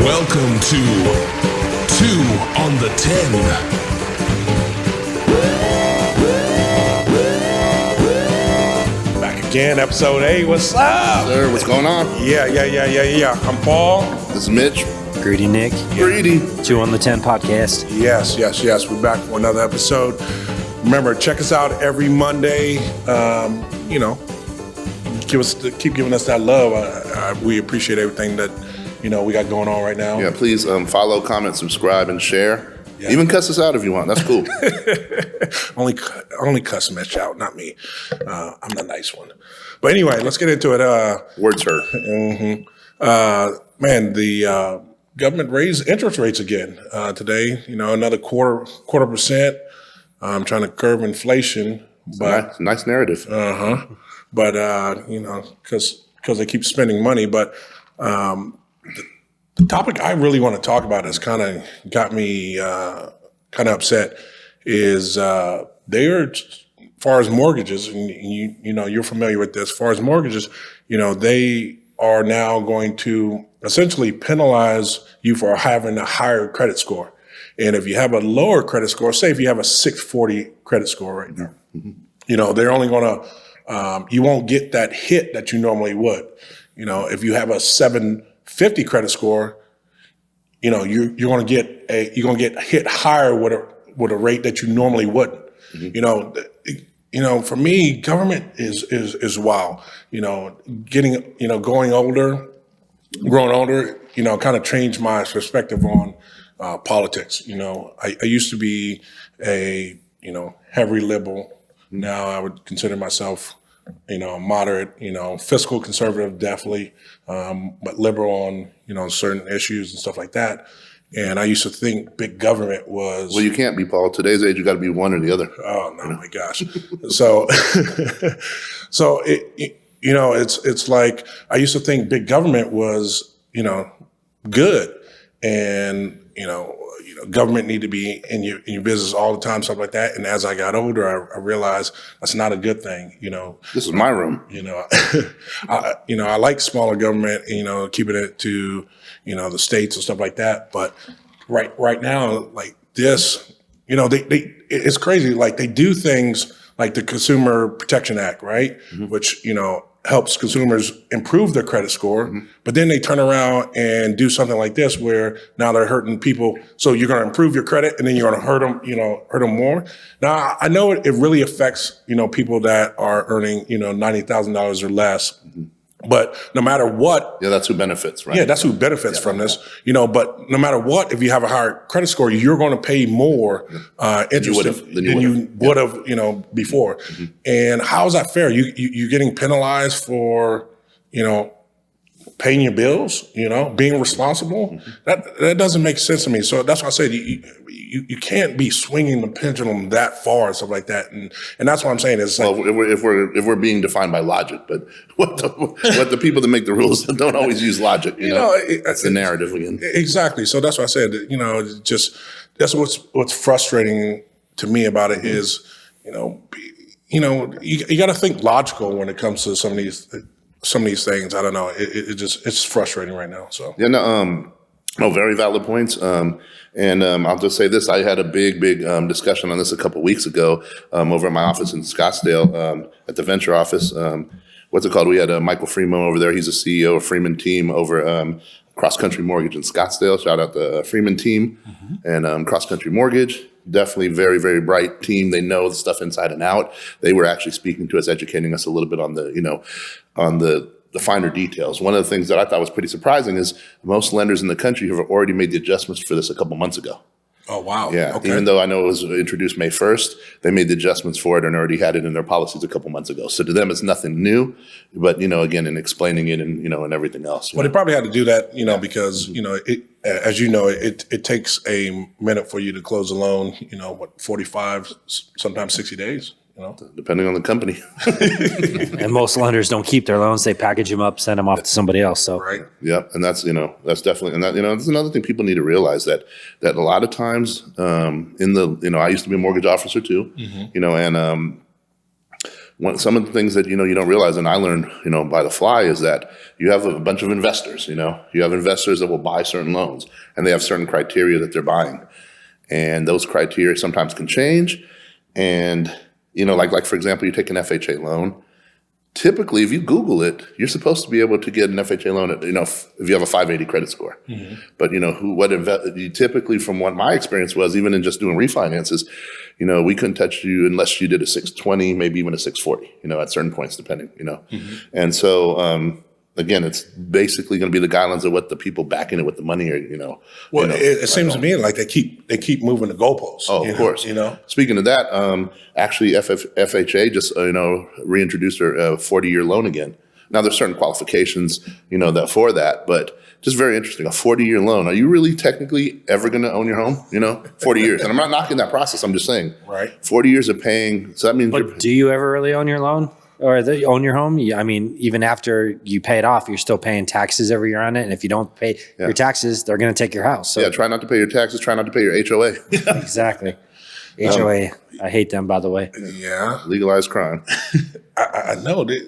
Welcome to 2 on the 10. Back again, episode 8. What's up? Sir, what's going on? Yeah. I'm Paul. This is Mitch. Greedy Nick. Greedy. 2 on the 10 podcast. Yes. We're back for another episode. Remember, check us out every Monday. Keep giving us that love. We appreciate everything that we got going on right now. Yeah, please follow, comment, subscribe, and share. Yeah. Even cuss us out if you want. That's cool. only cuss Mitch out, not me. I'm the nice one. But anyway, let's get into it. Words hurt. The government raised interest rates again today. Another quarter percent. I'm trying to curb inflation. But nice narrative. But because they keep spending money. But the topic I really want to talk about has kind of got me kind of upset. Is they're, as far as mortgages, and you're familiar with this. As far as mortgages, they are now going to essentially penalize you for having a higher credit score. And if you have a lower credit score, say if you have a 640 credit score right now, they're only going to you won't get that hit that you normally would. If you have a 750 credit score, you're going to get hit higher with a rate that you normally wouldn't. For me, government is wild. Growing older, kind of changed my perspective on politics. I used to be a heavy liberal. Now I would consider myself, moderate, fiscal conservative, definitely, but liberal on, certain issues and stuff like that. And I used to think big government was. Well, you can't be, Paul. Today's age, you got to be one or the other. Oh no, my gosh. So it's like I used to think big government was, good, and government need to be in your business all the time, stuff like that. And as I got older, I realized that's not a good thing. This is my room. I like smaller government, keeping it to, the states and stuff like that. But right now, like this, it's crazy. Like they do things like the Consumer Protection Act, right? Mm-hmm. Which, helps consumers improve their credit score, but then they turn around and do something like this where now they're hurting people. So you're going to improve your credit and then you're going to hurt them more. Now I know it really affects, people that are earning, $90,000 or less. But no matter what. Yeah, that's who benefits, right? Yeah, that's who benefits from this. But no matter what, if you have a higher credit score, you're going to pay more interest than you would have, before. Mm-hmm. And how is that fair? You're getting penalized for, paying your bills, being responsible. Mm-hmm. That doesn't make sense to me. So that's why I said you can't be swinging the pendulum that far and stuff like that. And that's what I'm saying is like, if we're being defined by logic, but what the people that make the rules don't always use logic, that's the narrative again. Exactly. So that's why I said, just that's what's frustrating to me about it is, you got to think logical when it comes to some of these things. I don't know. It's frustrating right now. So yeah, no, very valid points. And I'll just say this: I had a big discussion on this a couple weeks ago over at my office in Scottsdale at the venture office. What's it called? We had Michael Freeman over there. He's the CEO of Freeman Team over Cross Country Mortgage in Scottsdale. Shout out the Freeman Team and Cross Country Mortgage. Definitely very, very bright team. They know the stuff inside and out. They were actually speaking to us, educating us a little bit on the finer details. One of the things that I thought was pretty surprising is most lenders in the country have already made the adjustments for this a couple months ago. Oh, wow. Yeah. Okay. Even though I know it was introduced May 1st, they made the adjustments for it and already had it in their policies a couple months ago. So to them, it's nothing new, but, again, in explaining it and, and everything else. Well, they probably had to do that, because, it takes a minute for you to close a loan, 45, sometimes 60 days. Depending on the company. And most lenders don't keep their loans. They package them up, send them off to somebody else. So right. Yeah. And that's definitely, and that, that's another thing people need to realize that a lot of times I used to be a mortgage officer too, and some of the things that, you don't realize, and I learned, by the fly, is that you have a bunch of investors, you have investors that will buy certain loans, and they have certain criteria that they're buying. And those criteria sometimes can change. And, like for example, you take an FHA loan. Typically, if you Google it, you're supposed to be able to get an FHA loan at, if you have a 580 credit score. But, you typically, from what my experience was, even in just doing refinances, we couldn't touch you unless you did a 620, maybe even a 640, at certain points, depending, And so, again, it's basically going to be the guidelines of what the people backing it with the money are, Well, it seems to me like they keep moving the goalposts. Oh, of course. Speaking of that, actually, FHA just reintroduced their 40-year loan again. Now there's certain qualifications, that for that, but just very interesting. A 40-year loan. Are you really technically ever going to own your home? 40 years, and I'm not knocking that process. I'm just saying, Right. 40 years of paying. So that means. But do you ever really own your loan? Or own your home? I mean, even after you pay it off, you're still paying taxes every year on it. And if you don't pay your taxes, they're going to take your house. So. Yeah, try not to pay your taxes. Try not to pay your HOA. Exactly. HOA. I hate them, by the way. Yeah, Legalized crime. I know. They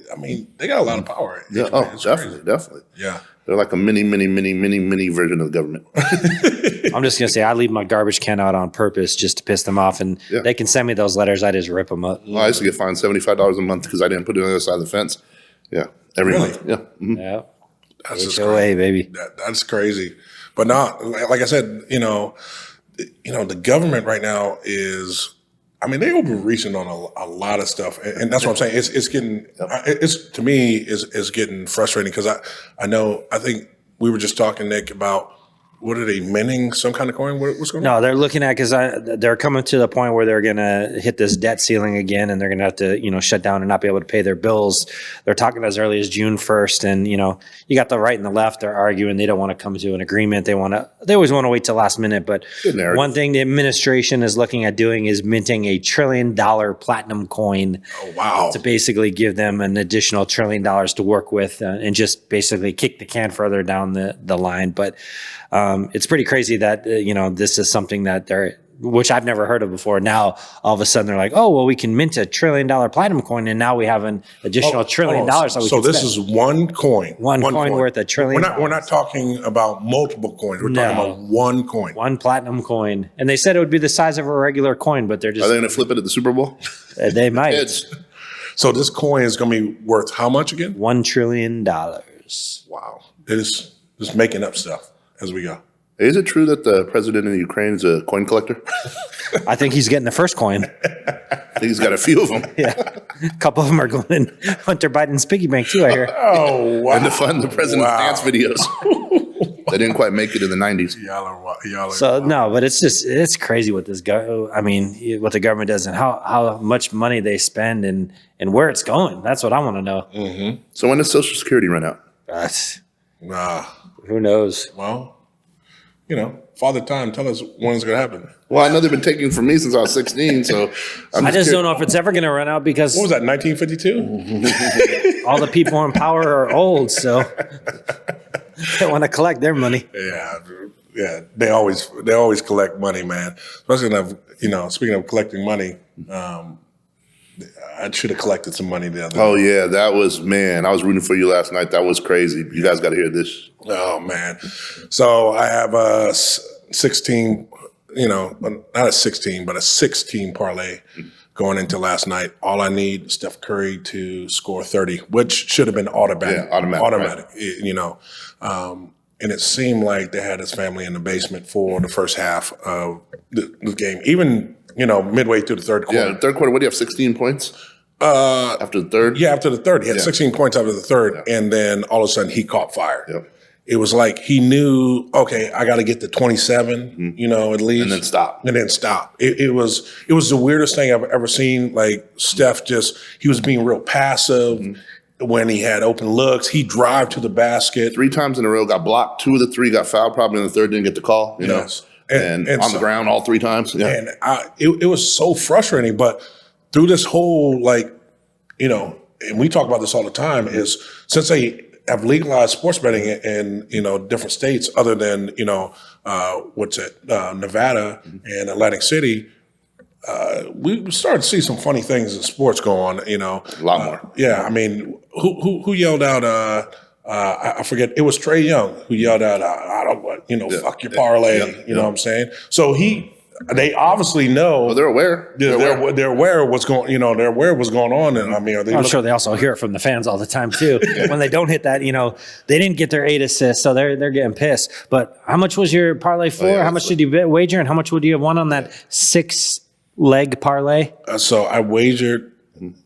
got a lot of power. Yeah. Oh, definitely. Yeah. They're like a mini version of the government. I'm just going to say I leave my garbage can out on purpose just to piss them off. And they can send me those letters. I just rip them up. Well, I used to get fined $75 a month because I didn't put it on the other side of the fence. Yeah. Every month. Yeah. Mm-hmm. Yeah. That's just HOA, crazy. baby. That's crazy. But not, like I said, the government right now is, they overreaching on a lot of stuff, and that's what I'm saying. It's getting, to me, is getting frustrating because I think we were just talking, Nick, about what are they minting some kind of coin? What's going on? No, they're looking at because they're coming to the point where they're going to hit this debt ceiling again, and they're going to have to shut down and not be able to pay their bills. They're talking as early as June 1st, and you got the right and the left. They're arguing they don't want to come to an agreement. They always want to wait till last minute. But one thing the administration is looking at doing is minting $1 trillion platinum coin. Oh, wow! To basically give them an additional $1 trillion to work with, and just basically kick the can further down the line. But it's pretty crazy that, this is something that which I've never heard of before. Now, all of a sudden they're like, oh, well, we can mint $1 trillion platinum coin. And now we have an additional $1 trillion. So this is one coin. One coin worth $1 trillion. We're not talking about multiple coins. We're talking about one coin. One platinum coin. And they said it would be the size of a regular coin, but they're just. Are they going to flip it at the Super Bowl? They might. So this coin is going to be worth how much again? $1 trillion. Wow. It is just making up stuff as we go. Is it true that the president of Ukraine is a coin collector? I think he's getting the first coin. I think he's got a few of them. Yeah. A couple of them are going in Hunter Biden's piggy bank too, I hear. Oh, wow. And to fund the president's dance videos. They didn't quite make it in the 90s. Y'all are So, no, but it's crazy what this what the government does and how much money they spend and where it's going. That's what I want to know. Mm-hmm. So when does Social Security run out? Who knows? Well, Father Time, tell us when it's going to happen. Well, I know they've been taking from me since I was 16, so I just don't know if it's ever going to run out because what was that, 1952? all the people in power are old, so they want to collect their money. Yeah. They always collect money, man. Speaking of collecting money, I should have collected some money the other day. Oh, yeah, that was, man, I was rooting for you last night. That was crazy. You guys got to hear this. Oh, man. So I have a 16, not a 16, but a 16 parlay going into last night. All I need Steph Curry to score 30, which should have been automatic. Yeah, automatic. Right. And it seemed like they had his family in the basement for the first half of the game. Even, midway through the third quarter. Yeah, the third quarter, what do you have, 16 points? After the third? Yeah, after the third. He had 16 points after the third, and then all of a sudden he caught fire. Yep. It was like he knew, okay, I got to get to 27, at least. And then stop. It was the weirdest thing I've ever seen. Like Steph he was being real passive. When he had open looks, he'd drive to the basket. 3 times in a row, got blocked. 2 of the 3 got fouled, probably in the third didn't get the call, Yes. And on the ground all 3 times. Yeah. And it was so frustrating. But through this whole, and we talk about this all the time, is since they have legalized sports betting in different states other than Nevada and Atlantic City, we started to see some funny things in sports go on. You know, A lot more. yeah, I mean, who yelled out? I forget. It was Trey Young who yelled out, "I don't want, fuck your parlay." You know what I'm saying? So they obviously know. Well, they're aware. They're aware of what's going. They're aware of what's going on. And I mean, I'm sure they also hear it from the fans all the time too. When they don't hit that, they didn't get their 8 assists, so they're getting pissed. But how much was your parlay for? yeah, how much did you wager, and how much would you have won on that 6-leg parlay? So I wagered.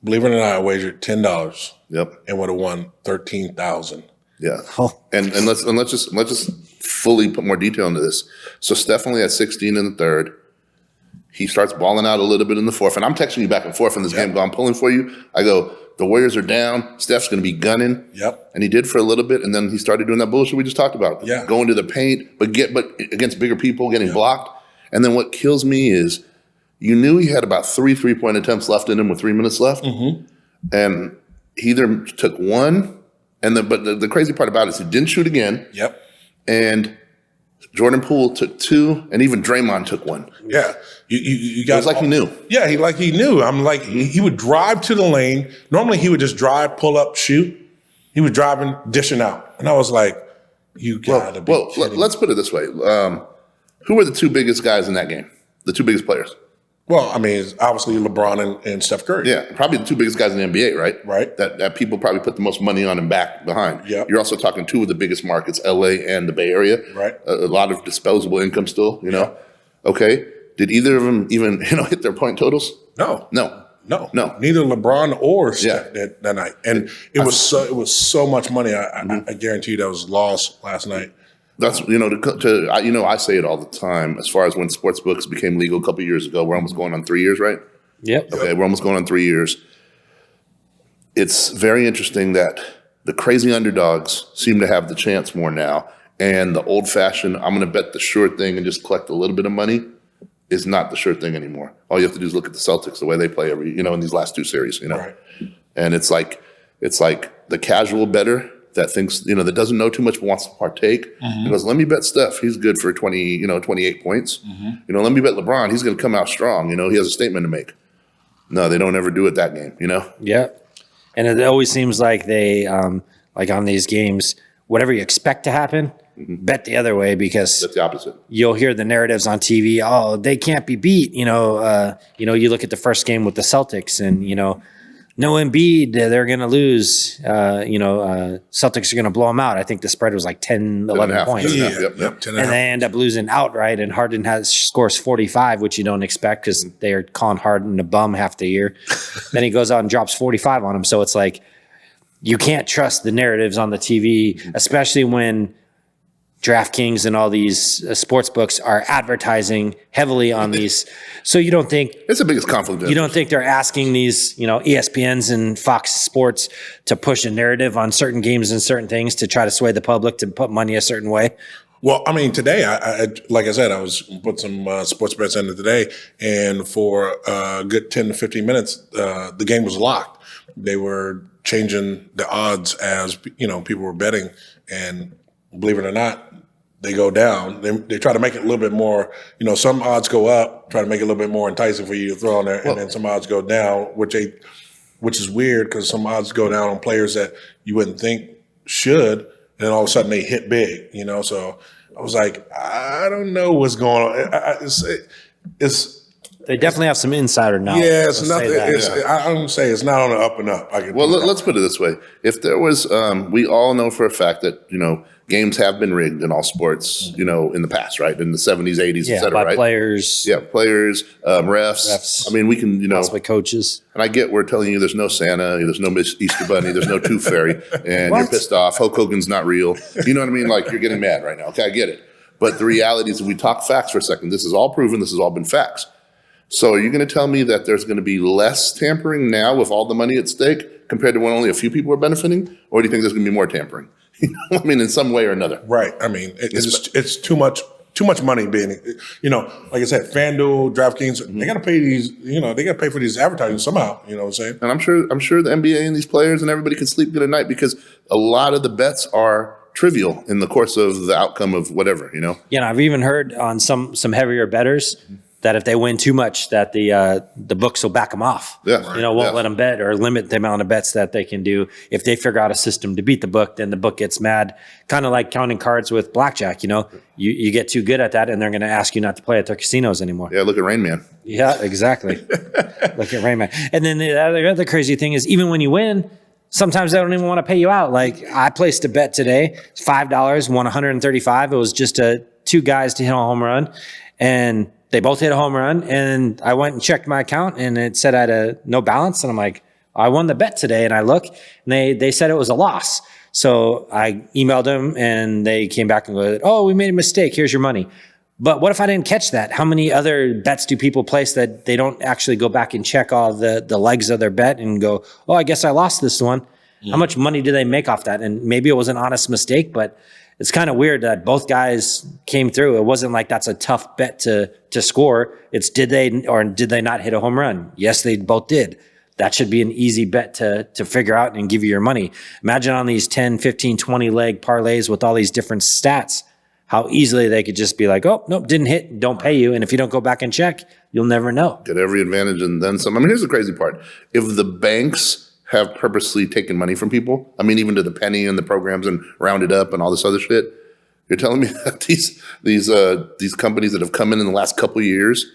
Believe it or not, I wagered $10. Yep. And would have won 13,000. Yeah. Oh. And let's just fully put more detail into this. So Steph only had 16 in the third. He starts balling out a little bit in the fourth, and I'm texting you back and forth in this game. I'm pulling for you. I go, the Warriors are down. Steph's going to be gunning. Yep. And he did for a little bit, and then he started doing that bullshit we just talked about. Yeah. Going to the paint, but against bigger people, getting blocked. And then what kills me is you knew he had about 3 3-point attempts left in him with 3 minutes left, and he either took one, but the crazy part about it is he didn't shoot again. Yep. And Jordan Poole took 2, and even Draymond took 1. Yeah. You got. It was like he knew. Yeah, he knew. I'm like, he would drive to the lane. Normally, he would just drive, pull up, shoot. He was driving, dishing out, and I was like, "You gotta be." Well, kidding. let's put it this way: who were the 2 biggest guys in that game? The 2 biggest players? Well, I mean, it's obviously LeBron and Steph Curry. Yeah, probably the 2 biggest guys in the NBA, right? Right. That people probably put the most money on and back behind. Yep. You're also talking 2 of the biggest markets, LA and the Bay Area. Right. A lot of disposable income still, Okay. Did either of them even, hit their point totals? No. No. Neither LeBron or Steph that night, and it was so much money. I guarantee you that was lost last night. That's I say it all the time. As far as when sports books became legal a couple years ago, we're almost going on 3 years, right? Yep. Okay, we're almost going on 3 years. It's very interesting that the crazy underdogs seem to have the chance more now, and the old-fashioned I'm going to bet the sure thing and just collect a little bit of money is not the sure thing anymore. All you have to do is look at the Celtics, the way they play in these last 2 series, Right. And it's like the casual bettor that thinks, that doesn't know too much but wants to partake. He goes, let me bet Steph. He's good for 28 points. Let me bet LeBron. He's going to come out strong. He has a statement to make. No, they don't ever do it that game, Yeah. And it always seems like they, like on these games, whatever you expect to happen, bet the other way because That's the opposite. you'll hear the narratives on TV. Oh, they can't be beat. You look at the first game with the Celtics and, no Embiid, they're going to lose. Celtics are going to blow them out. I think the spread was like 10, 11 points. Yeah. Yep. 10 And they end up losing outright, and Harden scores 45, which you don't expect because they are calling Harden a bum half the year. Then he goes out and drops 45 on him. So it's like you can't trust the narratives on the TV, especially when DraftKings and all these sports books are advertising heavily on these. So you don't think It's the biggest conflict. you don't think they're asking these, ESPNs and Fox Sports to push a narrative on certain games and certain things to try to sway the public to put money a certain way? Well, I mean, today, I like I said, I was put some sports bets in today, and for a good 10 to 15 minutes, the game was locked. They were changing the odds as people were betting, and believe it or not, they go down. They try to make it a little bit more. Some odds go up, try to make it a little bit more enticing for you to throw on there, and then some odds go down, which is weird because some odds go down on players that you wouldn't think should, and then all of a sudden they hit big. So I was like, I don't know what's going on. It's They definitely have some insider knowledge. yeah, it's Let's nothing. say that. I don't say it's not on the up and up. Let's put it this way. If there was, we all know for a fact that, games have been rigged in all sports, in the past, right? In the 70s, 80s, et Yeah, cetera, by right? players, Yeah, players, refs. Refs. I mean, we can, possibly coaches. and I get we're telling you there's no Santa, there's no Easter Bunny, there's no Tooth Fairy, and What? you're pissed off. Hulk Hogan's not real. You know what I mean? Like, you're getting mad right now. Okay, I get it. But the reality is, if we talk facts for a second, this is all proven, this has all been facts. So are you going to tell me that there's going to be less tampering now with all the money at stake compared to when only a few people are benefiting? Or do you think there's going to be more tampering? I mean, in some way or another. Right. I mean, it's too much money being, like I said, FanDuel, DraftKings, they got to pay these, they got to pay for these advertising somehow. You know what I'm saying? And I'm sure the NBA and these players and everybody can sleep good at night because a lot of the bets are trivial in the course of the outcome of whatever. Yeah, I've even heard on some heavier bettors, that if they win too much, that the books will back them off. Yeah. Won't let them bet or limit the amount of bets that they can do. If they figure out a system to beat the book, then the book gets mad. Kind of like counting cards with blackjack. You get too good at that, and they're going to ask you not to play at their casinos anymore. Yeah, look at Rain Man. Yeah, exactly. Look at Rain Man. And then the other crazy thing is, even when you win, sometimes they don't even want to pay you out. Like, I placed a bet today, $5, won 135. It was just two guys to hit a home run, and they both hit a home run. And I went and checked my account, and it said I had no balance. And I'm like, I won the bet today. And I look, and they said it was a loss. So I emailed them, and they came back and go, "Oh, we made a mistake. Here's your money." But what if I didn't catch that? How many other bets do people place that they don't actually go back and check all the legs of their bet and go, "Oh, I guess I lost this one." How much money do they make off that? And maybe it was an honest mistake, but it's kind of weird that both guys came through. It wasn't like that's a tough bet to score. It's did they not hit a home run? Yes, they both did. That should be an easy bet to figure out and give you your money. Imagine on these 10, 15, 20 leg parlays with all these different stats, how easily they could just be like, "Oh, nope, didn't hit, don't pay you." And if you don't go back and check, you'll never know. Get every advantage and then some. I mean, here's the crazy part. If the banks have purposely taken money from people, I mean, even to the penny and the programs and rounded up and all this other shit, you're telling me that these companies that have come in the last couple of years,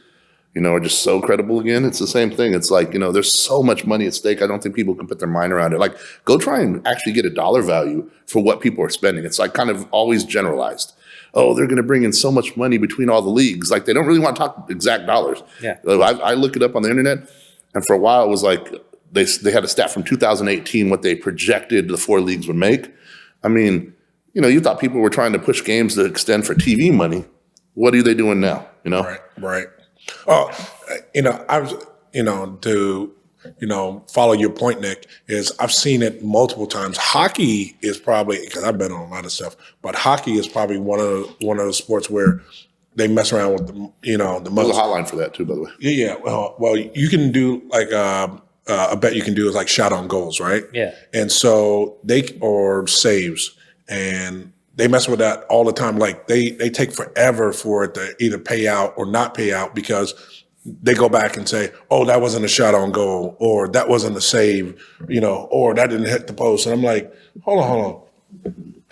are just so credible again? It's the same thing. It's like, there's so much money at stake. I don't think people can put their mind around it. Like, go try and actually get a dollar value for what people are spending. It's like kind of always generalized. Oh, they're going to bring in so much money between all the leagues. Like, they don't really want to talk exact dollars. Yeah. I look it up on the internet, and for a while it was like they had a stat from 2018 what they projected the 4 leagues would make. I mean, you thought people were trying to push games to extend for TV money. What are they doing now? Right. Oh, I was, to, follow your point, Nick, is I've seen it multiple times. Hockey is probably, because I've been on a lot of stuff, but hockey is probably one of the sports where they mess around with the There's most. a hotline for that too, by the way. Yeah. Well, you can do like a bet you can do is like shot on goals, right? Yeah. And so or saves, and they mess with that all the time. Like they take forever for it to either pay out or not pay out because they go back and say, "Oh, that wasn't a shot on goal," or "That wasn't a save," or "That didn't hit the post." And I'm like, hold on.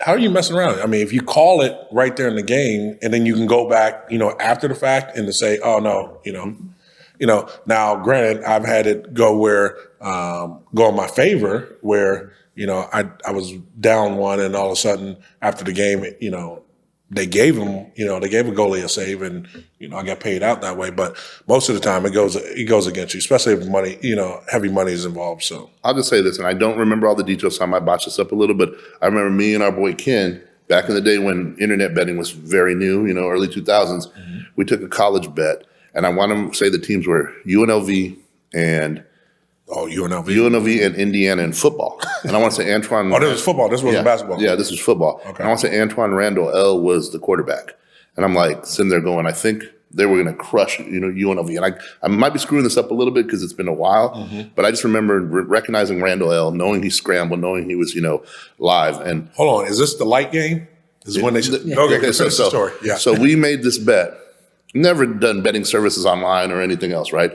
How are you messing around? I mean, if you call it right there in the game, and then you can go back, after the fact and to say, "Oh no," Now, granted, I've had it go in my favor where, I was down one, and all of a sudden after the game, they gave a goalie a save, and, I got paid out that way. But most of the time it goes against you, especially if money, heavy money is involved. So I'll just say this, and I don't remember all the details, so I might botch this up a little, but I remember me and our boy Ken, back in the day when internet betting was very new, early 2000s, we took a college bet. And I want to say the teams were UNLV and UNLV and Indiana in football. And I want to say Antoine. Oh, this was football. This wasn't basketball. Yeah, this was football. Okay. And I want to say Antoine Randall L was the quarterback. And I'm like sitting there going, I think they were going to crush UNLV. And I might be screwing this up a little bit because it's been a while, but I just remember recognizing Randall L, knowing he scrambled, knowing he was live. And hold on, is this the light game? Is when they okay? So the story. Yeah. So we made this bet. Never done betting services online or anything else, right?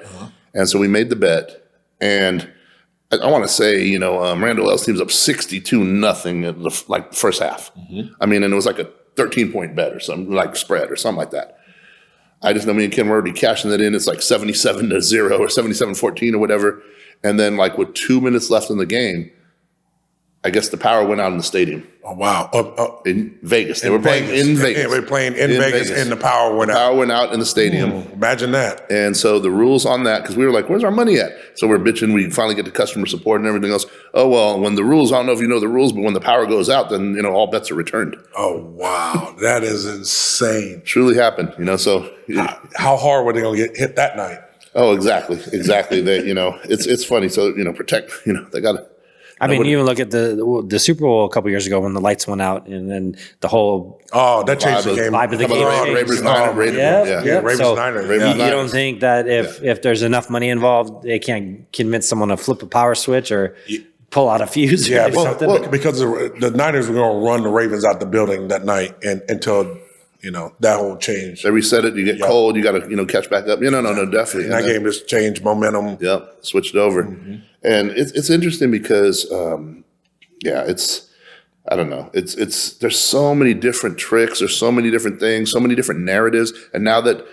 And so we made the bet, and I want to say, Randall L's team's up 62-0 at the first half. I mean, and it was like a 13-point bet or something, like spread or something like that. I just know me and Ken were already cashing that in. It's like 77-0 or 77-14 or whatever. And then like with 2 minutes left in the game, I guess the power went out in the stadium. Oh, wow. In Vegas. They were playing in Vegas. Yeah, we were playing in Vegas, and the power went out. The power went out in the stadium. Imagine that. And so the rules on that, because we were like, where's our money at? So we're bitching. We finally get to customer support and everything else. Oh, well, when the rules, I don't know if you know the rules, but when the power goes out, then, all bets are returned. Oh, wow. That is insane. Truly happened, so. How hard were they going to get hit that night? Oh, exactly. They, it's funny. So, protect, they got to. I mean, even look at the Super Bowl a couple years ago when the lights went out, and then the whole that changed the game. Vibe of the game. Ravens-Niners. You don't think that if there's enough money involved, they can't convince someone to flip a power switch or pull out a fuse? Yeah, because the Niners were going to run the Ravens out the building that night, and until that whole change. They reset it. You get cold. You got to, catch back up. No, definitely. And that game just changed momentum. Yep, switched over. And it's interesting because, I don't know. There's so many different tricks. There's so many different things, so many different narratives. And now that,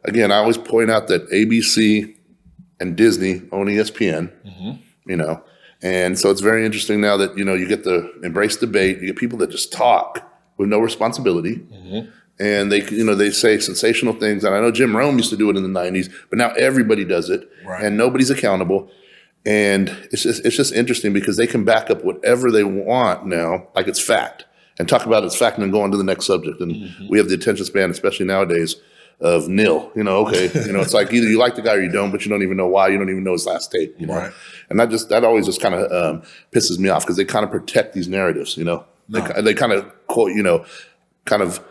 again, I always point out that ABC and Disney own ESPN, and so it's very interesting now that, you get the embrace debate. You get people that just talk with no responsibility. And they say sensational things. And I know Jim Rome used to do it in the 90s, but now everybody does it, and nobody's accountable. And it's just interesting because they can back up whatever they want now, like it's fact, and talk about it's fact and then go on to the next subject. And we have the attention span, especially nowadays, of nil. It's like either you like the guy or you don't, but you don't even know why. You don't even know his last take. And that always just kind of pisses me off because they kind of protect these narratives. They kind of quote, kind of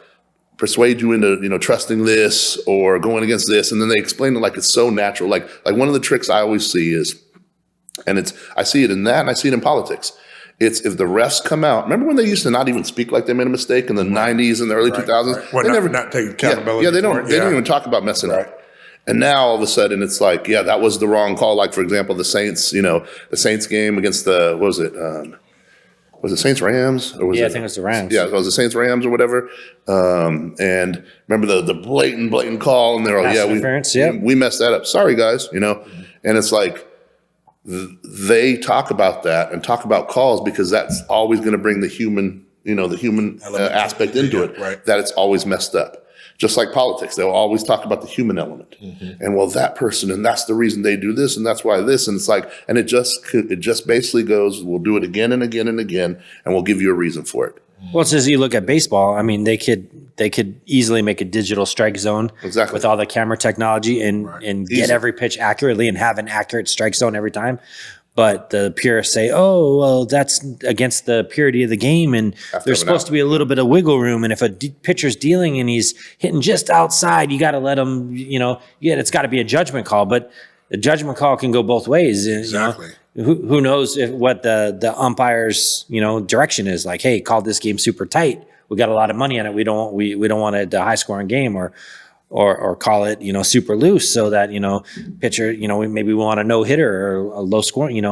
persuade you into trusting this or going against this, and then they explain it like it's so natural. Like one of the tricks I always see is. And I see it in that, and I see it in politics. It's if the refs come out. Remember when they used to not even speak like they made a mistake in the 90s and the early 2000s? Well, they not take accountability. They don't even talk about messing up. And now all of a sudden it's like, that was the wrong call. Like, for example, the Saints, the Saints game against what was it? Was it Saints Rams? Or was I think it was the Rams. Yeah, it was the Saints Rams or whatever. And remember the blatant call, and they're all, we messed that up. Sorry, guys, And it's like, they talk about that and talk about calls because that's always going to bring the human, aspect into it. Right. That it's always messed up. Just like politics, they'll always talk about the human element. And that person, and that's the reason they do this, and that's why this, and it's like, and it just basically goes, we'll do it again and again and again, and we'll give you a reason for it. Well, it's as you look at baseball. I mean, they could easily make a digital strike zone with all the camera technology and get every pitch accurately and have an accurate strike zone every time. But the purists say, oh, well, that's against the purity of the game, and there's supposed to be a little bit of wiggle room. And if a pitcher's dealing and he's hitting just outside, you got to let him. It's got to be a judgment call. But the judgment call can go both ways. Exactly. Who knows what the umpire's direction is? Like, hey, call this game super tight. We got a lot of money on it. We don't want it a high scoring game, or call it super loose so that pitcher maybe we want a no hitter or a low scoring.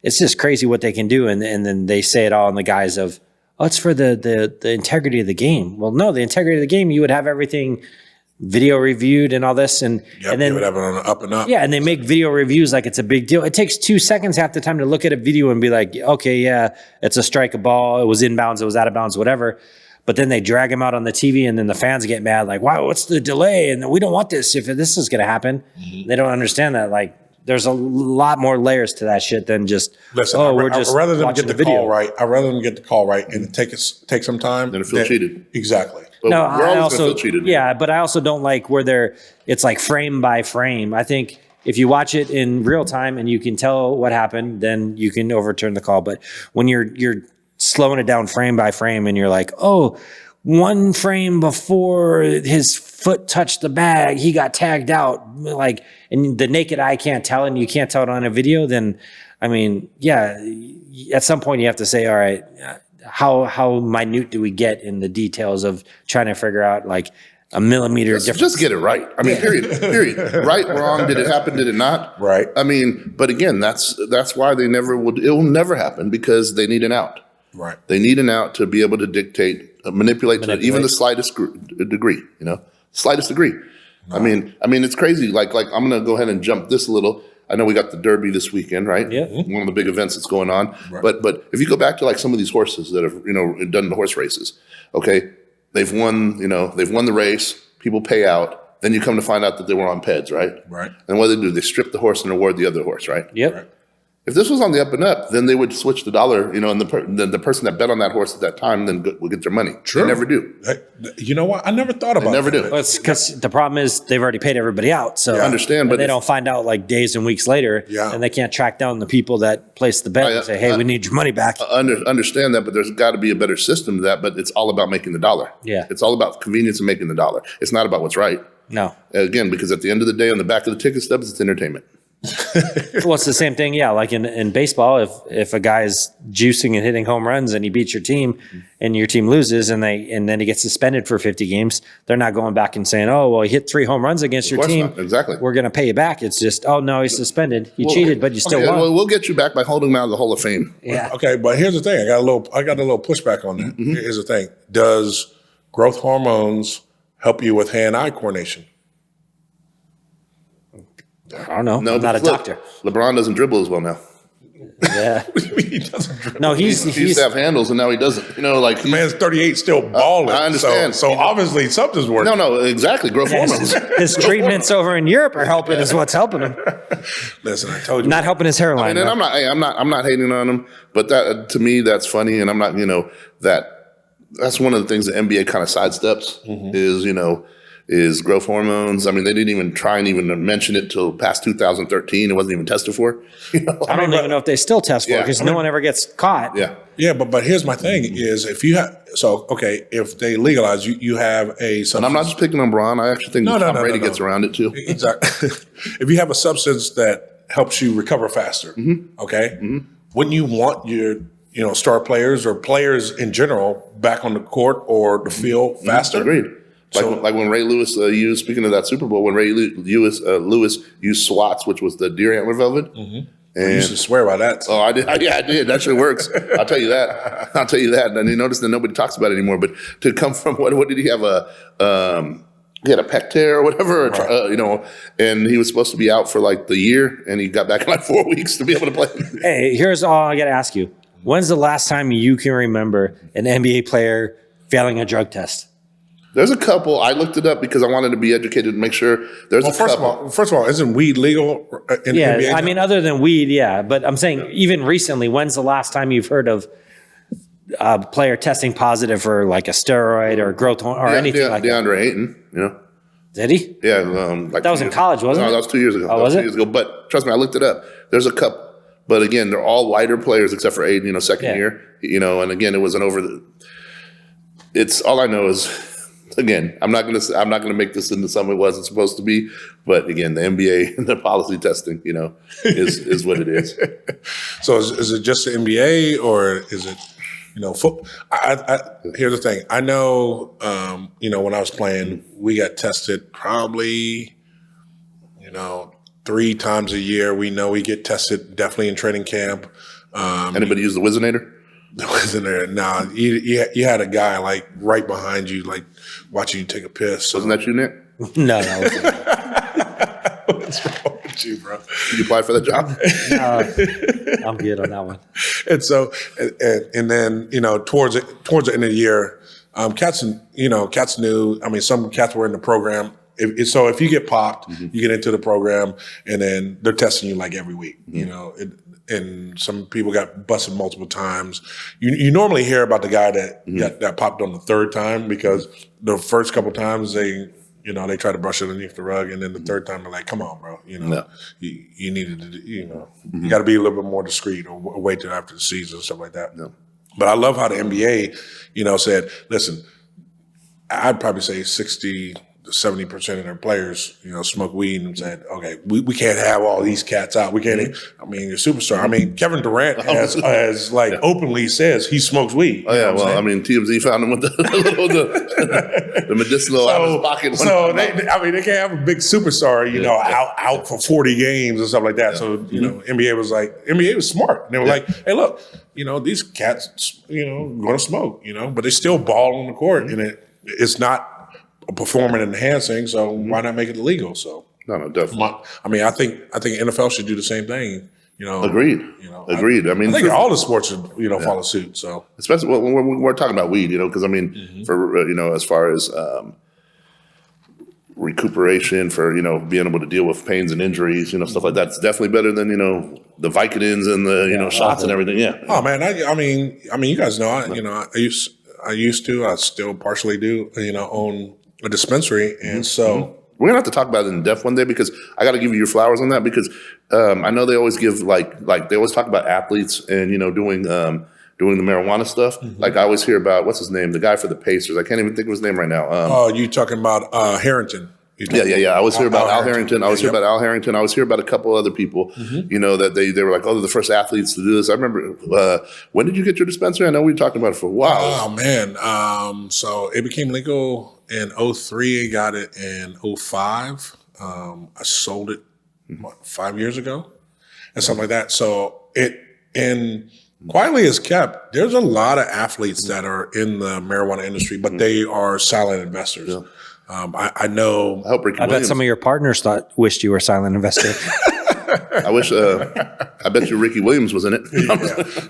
It's just crazy what they can do, and then they say it all in the guise of, oh, it's for the integrity of the game. Well, no, the integrity of the game, you would have everything video reviewed and all this, and then you would have it on the up and up. Yeah, and they make video reviews like it's a big deal. It takes 2 seconds half the time to look at a video and be like, okay, yeah, it's a strike, a ball, it was inbounds, it was out of bounds, whatever. But then they drag them out on the TV, and then the fans get mad, like, wow, what's the delay? And we don't want this if this is going to happen. They don't understand that, like, there's a lot more layers to that shit than just, we're just rather than watching get the video. Call right. I'd rather them get the call right and take some time. Then feel cheated. Exactly. But No, we're I always also gonna feel cheated. yeah, but I also don't like where it's like frame by frame. I think if you watch it in real time and you can tell what happened, then you can overturn the call. But when you're slowing it down frame by frame and you're like, oh, 1 frame before his foot touched the bag, he got tagged out, like, and the naked eye can't tell, and you can't tell it on a video, then I mean, yeah, at some point you have to say, all right, how minute do we get in the details of trying to figure out like a millimeter difference? Just get it right. I mean, period. Right, wrong, did it happen, did it not? Right. I mean, but again, that's why it will never happen, because they need an out. Right. They need an out to be able to dictate, manipulate to even the slightest degree, slightest degree. No. I mean, it's crazy. Like I'm going to go ahead and jump this a little. I know we got the Derby this weekend, right? Yeah. One of the big events that's going on. Right. But if you go back to like some of these horses that have, done the horse races, okay, they've won the race, people pay out, then you come to find out that they were on PEDs, right? Right. And what do? They strip the horse and award the other horse, right? Yep. Right. If this was on the up and up, then they would switch the dollar, and the person that bet on that horse at that time then would get their money. True. They never do. You know what? I never thought about They never that. do. Well, it's because the problem is they've already paid everybody out. So I understand, and but they don't find out like days and weeks later, Yeah. and they can't track down the people that placed the bet and say, hey, we need your money back. Understand that, but there's got to be a better system to that. But it's all about making the dollar. Yeah. It's all about convenience and making the dollar. It's not about what's right. No. Again, because at the end of the day, on the back of the ticket stubs, it's entertainment. Well, it's the same thing. Yeah. Like in baseball, if a guy's juicing and hitting home runs and he beats your team and your team loses and then he gets suspended for 50 games, they're not going back and saying, oh, well, he hit 3 home runs against your course team. not. Exactly. We're going to pay you back. It's just, oh, no, he's suspended. You cheated, but you still won. Well, we'll get you back by holding him out of the Hall of Fame. Yeah. Okay, but here's the thing. I got a little pushback on that. Here's the thing. Does growth hormones help you with hand-eye coordination? I don't know. No, I'm not a look, doctor. LeBron doesn't dribble as well now. Yeah. He doesn't dribble. No, He used to have handles, and now he doesn't. You know, like Man's 38 still balling. I understand. So obviously something's working. no, exactly. Growth hormones. his treatments over in Europe are helping is what's helping him. Listen, I told you. Not helping his hairline. And though. I'm not hating on him, but that to me that's funny, and I'm not, that's one of the things the NBA kind of sidesteps is growth hormones. I mean, they didn't even try and even mention it till past 2013. It wasn't even tested for. I don't even know if they still test for it because no one ever gets caught. Yeah. Yeah, but here's my thing is if they legalize, you have a substance. And I'm not just picking on Braun. I actually think Tom Brady gets around it too. Exactly. If you have a substance that helps you recover faster, okay, wouldn't you want your star players or players in general back on the court or the field faster? Agreed. Like when Ray Lewis used, speaking of that Super Bowl, when Ray Lewis used Swats, which was the deer antler velvet. And I used to swear by that. Oh, I did. I did. That shit works. I'll tell you that. And you notice that nobody talks about it anymore. But to come from what did he have he had a pec tear or whatever, and he was supposed to be out for like the year, and he got back in like 4 weeks to be able to play. Hey, here's all I got to ask you. When's the last time you can remember an NBA player failing a drug test? There's a couple. I looked it up because I wanted to be educated to make sure. First of all, isn't weed legal in the NBA? I mean, other than weed, yeah. But I'm saying even recently, when's the last time you've heard of a player testing positive for like a steroid or growth hormone or anything like that? DeAndre Ayton, Did he? Yeah. That was in college, wasn't it? No, that was 2 years ago. Oh, was it? 2 years ago. But trust me, I looked it up. There's a couple. But again, they're all whiter players except for Ayton, second year. And again, it wasn't over it's all I know is, again, I'm not gonna make this into something it wasn't supposed to be. But again, the NBA and their policy testing, is what it is. So is it just the NBA or is it, football? Here's the thing. I know, when I was playing, we got tested probably, 3 times a year. We know we get tested definitely in training camp. Anybody use the Wizinator? Wasn't there? Nah, you had a guy like right behind you, like watching you take a piss. So. Wasn't that you, Nick? No. What's wrong with you, bro? Did you apply for that job? No, I'm good on that one. And so, and then towards the end of the year, cats knew. I mean, some cats were in the program. If you get popped, you get into the program, and then they're testing you like every week. And some people got busted multiple times. You normally hear about the guy that popped on the 3rd time because the first couple times they try to brush it underneath the rug, and then the 3rd time they're like, "Come on, bro, you needed to, you got to be a little bit more discreet or wait till after the season and stuff like that." No. But I love how the NBA, said, "Listen, I'd probably say 60 to 70% of their players, smoke weed," and said, "Okay, we can't have all these cats out. We can't. I mean, you're a superstar. I mean, Kevin Durant has openly says he smokes weed." Oh yeah, well, I mean, TMZ found him with the medicinal out of his pocket. So they can't have a big superstar, out for 40 games and stuff like that. So NBA was smart. And they were like, "Hey, look, these cats, going to smoke, but they still ball on the court, and it's not performing enhancing, so why not make it illegal?" So no, definitely. I think NFL should do the same thing. Agreed. Agreed. I mean, I think all the sports should follow suit. So especially when we're talking about weed, because I mean, for as far as recuperation, for being able to deal with pains and injuries, stuff like that, it's definitely better than the Vicodins and the shots and everything. Yeah. Oh man, I mean, you guys know, I still partially do, own a dispensary, and so we're gonna have to talk about it in depth one day because I got to give you your flowers on that because I know they always give like they always talk about athletes and doing the marijuana stuff. Like I always hear about what's his name, the guy for the Pacers. I can't even think of his name right now. You talking about Harrington? Yeah. I was here about Al Harrington. I was here Yep. about Al Harrington. I was here about a couple other people, that they were like, oh, they're the first athletes to do this. I remember, when did you get your dispensary? I know we were talking about it for a while. Oh man. So it became legal in 03. I got it in 05. I sold it 5 years ago and something like that. So and quietly is kept. There's a lot of athletes that are in the marijuana industry, but they are silent investors. Yeah. I know. I hope Ricky I bet Williams. some of your partners wished you were a silent investor. I wish. I bet you Ricky Williams was in it.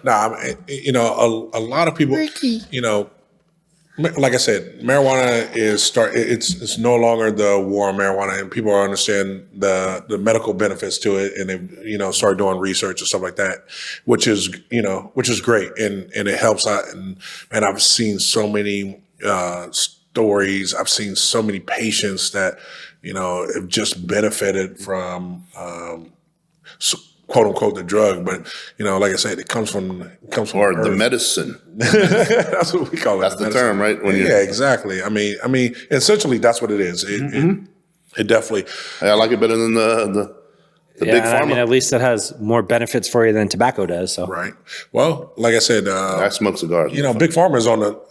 A lot of people, like I said, marijuana it's no longer the war on marijuana, and people understand the medical benefits to it, and they start doing research and stuff like that, which is great, and it helps out. And I've seen so many stories. I've seen so many patients that have just benefited from quote unquote the drug, but like I said, it comes from Or the earth. medicine. That's what we call it. That's the medicine. term, right? Yeah, exactly. I mean, essentially, that's what it is. It definitely. I like it better than the big and pharma. I mean, at least it has more benefits for you than tobacco does. So Right. Well, like I said, I smoke cigars. big pharma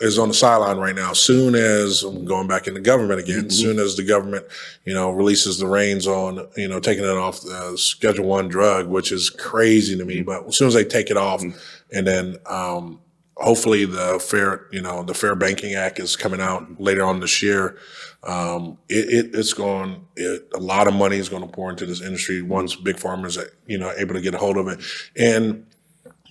is on the sideline right now. Soon as I'm going back into government again, soon as the government, releases the reins on, taking it off the Schedule 1 drug, which is crazy to me. But as soon as they take it off, and then hopefully the Fair Banking Act is coming out later on this year. A lot of money is going to pour into this industry once big farmers are, able to get a hold of it. And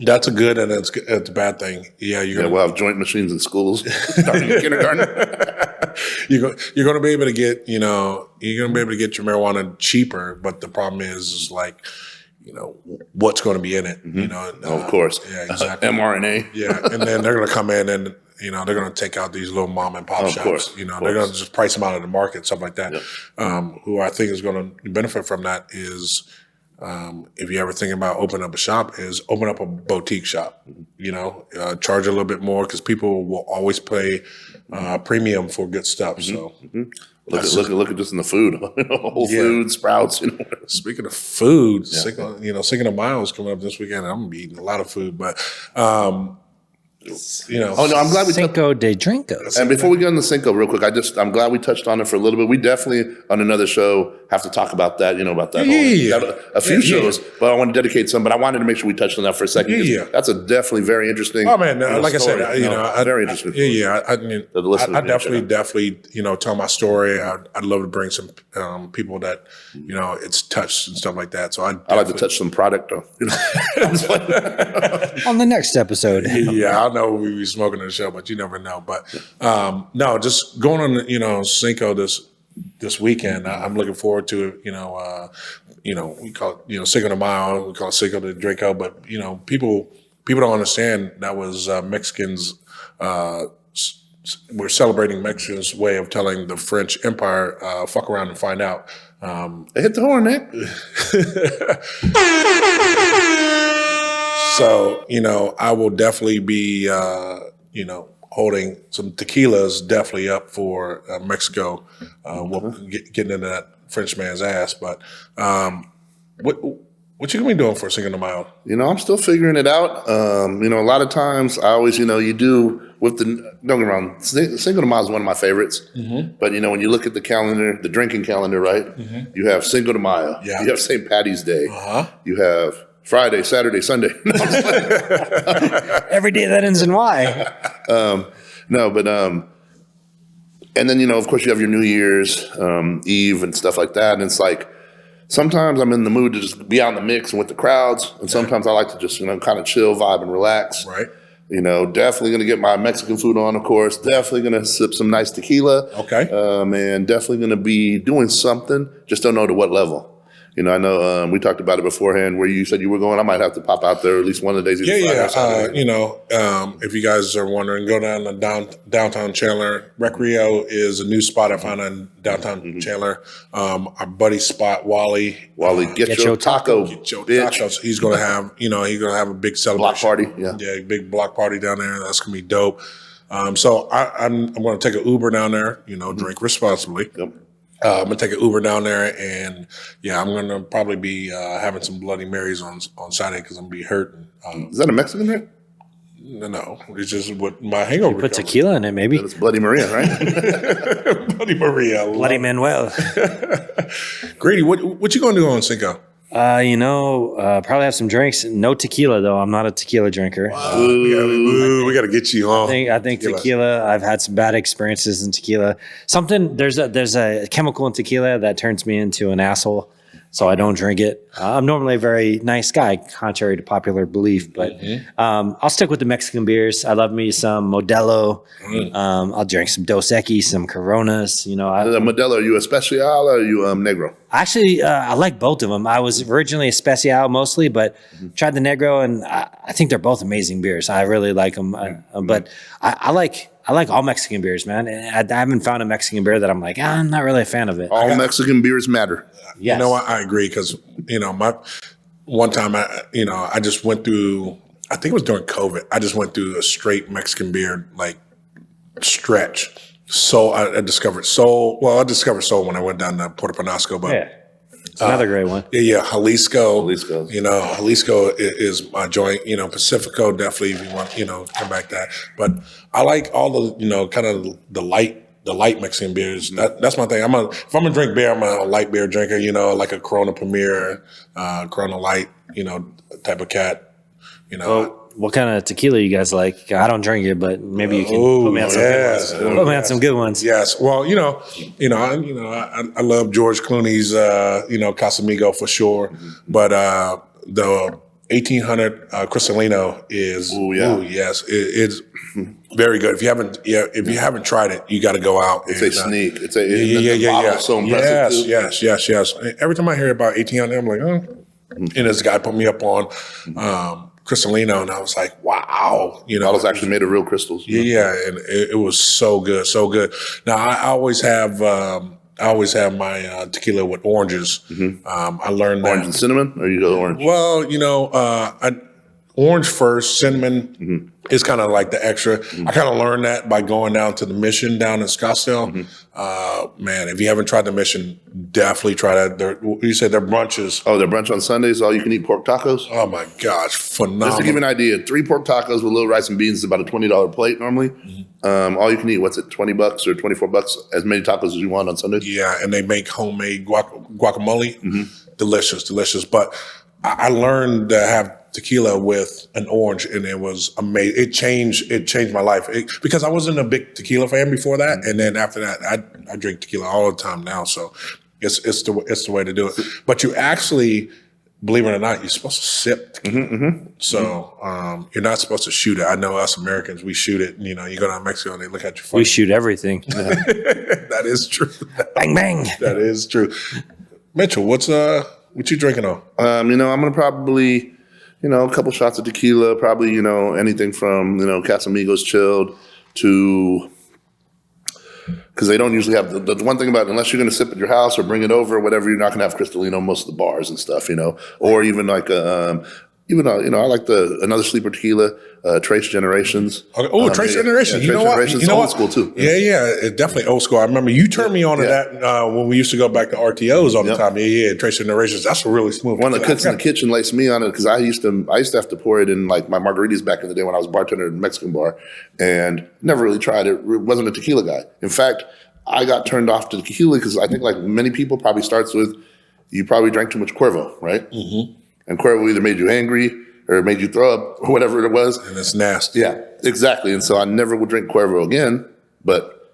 that's a good and it's a bad thing. Yeah, We'll have joint machines in schools starting in kindergarten. you're going to be able to get, you're going to be able to get your marijuana cheaper, but the problem is like, what's going to be in it, Of course. Yeah, exactly. mRNA. Yeah, and then they're going to come in and they're going to take out these little mom and pop Of shops. course, They're going to just price them out of the market, stuff like that. Who I think is going to benefit from that is, if you ever think about opening up a shop, is open up a boutique shop. Charge a little bit more because people will always pay premium for good stuff. So. Look at just in the food, Whole Foods, Sprouts. Speaking of food, Cinco de Mayo is coming up this weekend. I'm gonna be eating a lot of food, but Oh no, I'm glad we. Cinco de Drinko. And before we get on the Cinco, real quick, I'm glad we touched on it for a little bit. We definitely on another show have to talk about that. About that. Yeah. Got a few shows, but I want to dedicate some. But I wanted to make sure we touched on that for a second. 'Cause that's a definitely very interesting. oh man, like I story. said, very interesting. I mean, The listeners I need to check definitely, tell my story. I'd love to bring some people that it's touched and stuff like that. So I like to touch some product though. On the next episode. Yeah, I know we be smoking on the show, but you never know. But no, just going on, Cinco this weekend. I'm looking forward to it. We call it, Cinco de Mayo. We call it Cinco de Drinko. But people don't understand that was Mexicans. We're celebrating Mexicans' way of telling the French Empire, "Fuck around and find out." They hit the horn, Nick. So, I will definitely be, holding some tequilas definitely up for Mexico, getting into that French man's ass. But what you gonna be doing for Cinco de Mayo? I'm still figuring it out. A lot of times I always, you do with the, don't get me wrong, Cinco de Mayo is one of my favorites. But, when you look at the calendar, the drinking calendar, right? You have Cinco de Mayo. Yeah. You have St. Patty's Day. You have Friday, Saturday, Sunday. Every day that ends in Y. And then, of course you have your New Year's Eve and stuff like that. And it's like, sometimes I'm in the mood to just be out in the mix and with the crowds. And sometimes I like to just, kind of chill, vibe, and relax. Right. Definitely going to get my Mexican food on, of course. Definitely going to sip some nice tequila. Okay. And definitely going to be doing something. Just don't know to what level. I know we talked about it beforehand where you said you were going. I might have to pop out there at least one of the days. Yeah. If you guys are wondering, go down to downtown Chandler. Recreo is a new spot I found in downtown Chandler. Our buddy spot, Wally. Get your taco, Get your bitch. tacos. He's gonna have, he's gonna have a big Block celebration. party, yeah. Yeah, big block party down there. That's gonna be dope. So I'm gonna take an Uber down there. Drink responsibly. Yep. I'm gonna take an Uber down there, and yeah, I'm gonna probably be having some Bloody Marys on Saturday because I'm gonna be hurting. Is that a Mexican drink? No, it's just what my hangover. Put tequila in it, maybe. It's Bloody Maria, right? Bloody Maria, Bloody Manuel. Grady, what you gonna do on Cinco? Probably have some drinks. No tequila though. I'm not a tequila drinker. We gotta get you on. I think tequila. I've had some bad experiences in tequila. There's a chemical in tequila that turns me into an asshole, so I don't drink it. I'm normally a very nice guy, contrary to popular belief, but I'll stick with the Mexican beers. I love me some Modelo. I'll drink some Dos Equis, some Coronas. Modelo, are you Especial or are you Negro? Actually, I like both of them. I was originally a Especial mostly, but tried the Negro, and I think they're both amazing beers. I really like them. But I like all Mexican beers, man. I haven't found a Mexican beer that I'm like, I'm not really a fan of it. All Mexican beers matter. Yes. You know what? I agree because my one time I just went through. I think it was during COVID. I just went through a straight Mexican beer like stretch. So I discovered Soul. Well, I discovered Soul when I went down to Puerto Penasco, but Yeah. It's another great one. yeah, Jalisco. Jalisco. Jalisco is my joint. Pacifico definitely if you want come back to that. But I like all the kind of the light Mexican beers. That's my thing. If I'm gonna drink beer, I'm a light beer drinker. Like a Corona Premier, Corona Light. Type of cat. What kind of tequila you guys like? I don't drink it, but maybe you can put me on some good ones. Put me on some good ones. Yes. Well, I love George Clooney's Casamigo for sure, but the 1800 Cristalino is yes, it's very good. If you haven't tried it, you got to go out. It's a sneak. It's a so impressive. Yes. Every time I hear about 1800, I'm like, oh. And this guy put me up on Cristalino, and I was like, wow. Bottles actually made of real crystals. Yeah, and it was so good, so good. Now I always have my tequila with oranges. I learned that. Orange and cinnamon, or you go orange? Well, orange first, cinnamon is kind of like the extra. I kind of learned that by going down to the Mission down in Scottsdale. Man, if you haven't tried the Mission, definitely try that. You said their brunches. Oh, their brunch on Sundays, all you can eat pork tacos? Oh my gosh, phenomenal. Just to give you an idea, 3 pork tacos with a little rice and beans is about a $20 plate normally. All you can eat, what's it, $20 or $24? As many tacos as you want on Sundays? Yeah, and they make homemade guacamole. Delicious. But I learned to have tequila with an orange, and it was amazing. It changed my life because I wasn't a big tequila fan before that, and then after that, I drink tequila all the time now. So it's the way to do it. But you actually, believe it or not, you're supposed to sip tequila. So you're not supposed to shoot it. I know us Americans, we shoot it. You go down to Mexico and they look at you funny. We shoot everything. That is true. Bang bang. That is true. Mitchell, what you drinking on? I'm gonna probably, a couple shots of tequila, probably, anything from, Casamigos chilled to, because they don't usually have, the one thing about it, unless you're going to sip at your house or bring it over or whatever, you're not going to have Cristalino most of the bars and stuff, or even like I like another sleeper tequila, Trace Generations. Okay. Oh, Trace Generations. Yeah, you know what? Generations, You know old what? school too. Yeah, it's definitely old school. I remember you turned me on to that when we used to go back to RTOs all the time. Yeah, Trace Generations. That's a really smooth. One of the cooks in the kitchen laced me on it because I used to have to pour it in like my margaritas back in the day when I was a bartender at a Mexican bar, and never really tried it. Wasn't a tequila guy. In fact, I got turned off to tequila because I think like many people probably starts with you probably drank too much Cuervo, right? And Cuervo either made you angry or it made you throw up or whatever it was. And it's nasty. Yeah, exactly. And so I never would drink Cuervo again. But,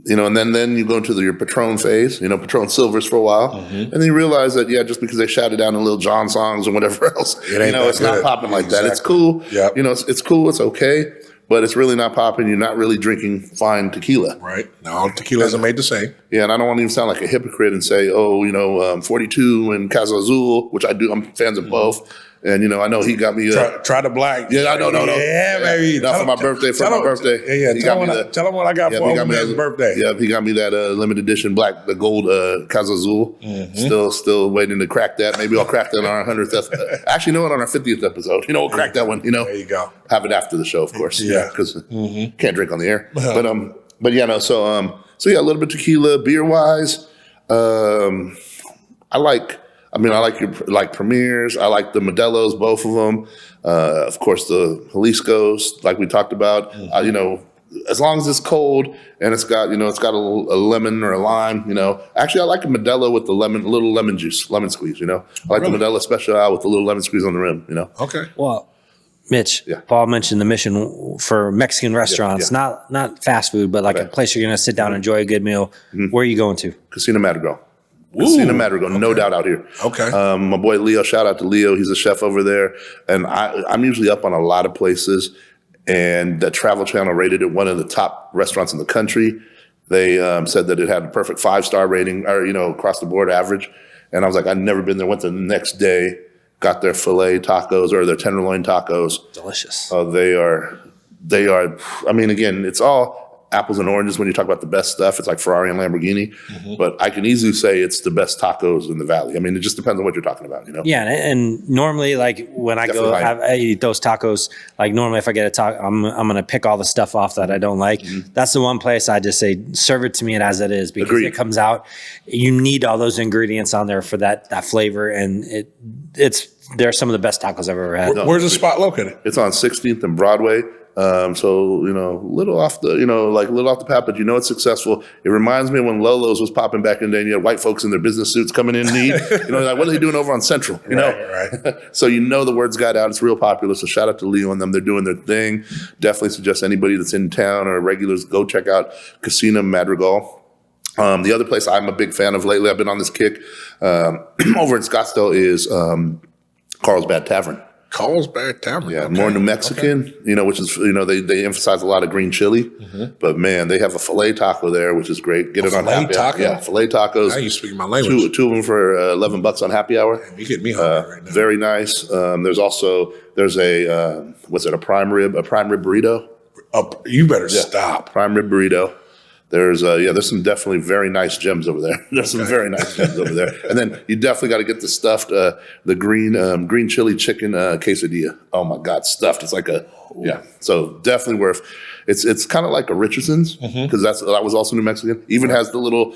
and then you go into your Patron phase, Patron Silvers for a while. And then you realize that, just because they shouted down in Lil Jon songs and whatever else, it's not popping like that. It's cool. Yep. It's cool. It's okay. But it's really not popping. You're not really drinking fine tequila. Right. No, tequila isn't made the same. Yeah, and I don't want to even sound like a hypocrite and say, 42 and Casa Azul, which I do. I'm fans of both. And, I know he got me. Try the black. Yeah, no. Yeah, baby. Not for my birthday. Yeah. Tell him what I got for his birthday. Yeah, he got me that limited edition the gold Casa Azul. Still waiting to crack that. Maybe I'll crack that on our 100th. Actually, on our 50th episode. We'll crack that one. There you go. Have it after the show, of course. Yeah. Because can't drink on the air. But yeah, no. So a little bit tequila, beer wise. I like Premiers. I like the Modelo's, both of them. Of course, the Jalisco's, like we talked about. As long as it's cold and it's got a lemon or a lime. Actually, I like a Modelo with the little lemon juice, lemon squeeze. I like the Modelo Special with the little lemon squeeze on the rim. Okay. Well, Mitch, Yeah. Paul mentioned the mission for Mexican restaurants, yeah. not fast food, but like a place you're going to sit down and enjoy a good meal. Where are you going to? Casino Madrigal. Casino Madrigal, no doubt out here. Okay. My boy Leo, shout out to Leo. He's a chef over there. And I'm usually up on a lot of places. And the Travel Channel rated it one of the top restaurants in the country. They said that it had a perfect 5-star rating, or across the board average. And I was like, I'd never been there. Went the next day, got their filet tacos or their tenderloin tacos. Delicious. They are. I mean, again, it's all apples and oranges when you talk about the best stuff. It's like Ferrari and Lamborghini, but I can easily say it's the best tacos in the valley. I mean, it just depends on what you're talking about, Yeah, and normally, like when I go, I eat those tacos. Like normally, if I get a taco, I'm gonna pick all the stuff off that I don't like. That's the one place I just say serve it to me as it is, because it comes out. You need all those ingredients on there for that flavor, and they're some of the best tacos I've ever had. Where's the spot located? It's on 16th and Broadway. So little off the path, but it's successful. It reminds me of when Lolo's was popping back in the day, and you had white folks in their business suits coming in neat. Like, what are they doing over on Central? Right. So the words got out. It's real popular. So shout out to Leo and them. They're doing their thing. Definitely suggest anybody that's in town or regulars go check out Casino Madrigal. The other place I'm a big fan of lately, I've been on this kick over in Scottsdale, is Carlsbad Tavern. Carlsbad Tavern. Yeah, more New Mexican, which is, they emphasize a lot of green chili. But man, they have a filet taco there, which is great. Get it on happy hour. Yeah, filet tacos. Now you speaking my language. Two of them for $11 on happy hour. You get me hungry right now. Very nice. There's a a prime rib burrito. You better stop. Prime rib burrito. There's some definitely very nice gems over there. There's some very nice gems over there. And then you definitely got to get the stuffed, the green chili chicken quesadilla. Oh my God, stuffed. It's like so definitely worth. It's kind of like a Richardson's, because that was also New Mexican. Even has the little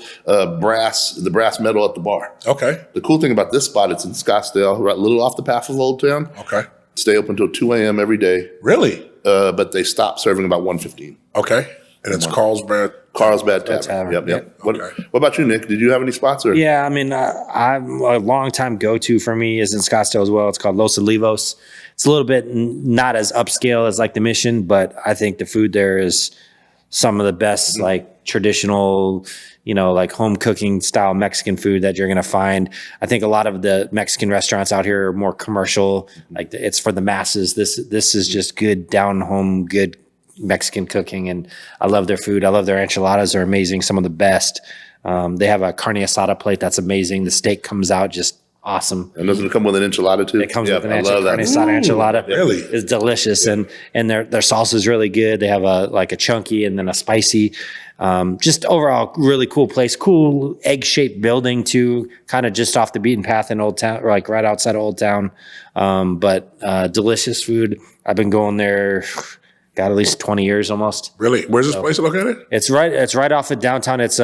brass metal at the bar. Okay. The cool thing about this spot, it's in Scottsdale, right, a little off the path of Old Town. Okay. Stay open until 2 a.m. every day. Really? But they stop serving about 1:15. Okay. And it's Carlsbad Tavern. Yep. What about you, Nick? Did you have any spots? Or? Yeah, I mean, I'm a long time go-to for me is in Scottsdale as well. It's called Los Olivos. It's a little bit not as upscale as like the Mission, but I think the food there is some of the best, like traditional, like home cooking style Mexican food that you're going to find. I think a lot of the Mexican restaurants out here are more commercial, like it's for the masses. This is just good down home, good Mexican cooking, and I love their food. I love their enchiladas. They're amazing, some of the best. They have a carne asada plate that's amazing. The steak comes out just awesome. And doesn't it come with an enchilada too? It comes with an carne asada enchilada. Really? It's delicious, and their salsa is really good. They have a chunky and then a spicy. Just overall, really cool place. Cool egg-shaped building too, kind of just off the beaten path in Old Town, or like right outside of Old Town. But delicious food. I've been going there. Got at least 20 years almost. Really? Where's this place located? It's right off of downtown. It's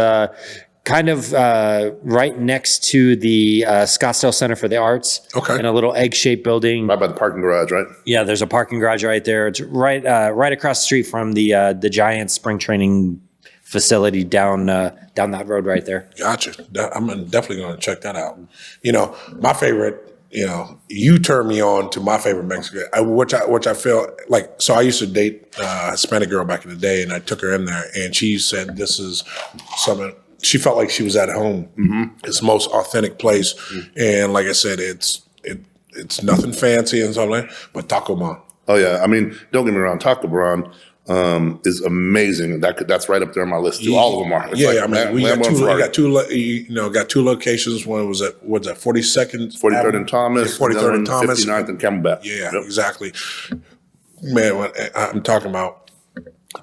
kind of right next to the Scottsdale Center for the Arts. Okay. In a little egg-shaped building. Right by the parking garage, right? Yeah, there's a parking garage right there. It's right across the street from the Giants spring training facility down that road right there. Gotcha. I'm definitely going to check that out. My favorite. You turned me on to my favorite Mexican, which I feel like. So I used to date a Hispanic girl back in the day, and I took her in there, and she said this is something. She felt like she was at home. It's the most authentic place, and like I said, it's nothing fancy and something, but Taco Man. Oh yeah, I mean, don't get me wrong, Taco Bron is amazing. That's right up there on my list too. All of them are. It's I mean, we got two locations. One was at 42nd, 43rd and Thomas, 43rd and Thomas, 59th and Camelback. Yeah, exactly. Man, what I'm talking about,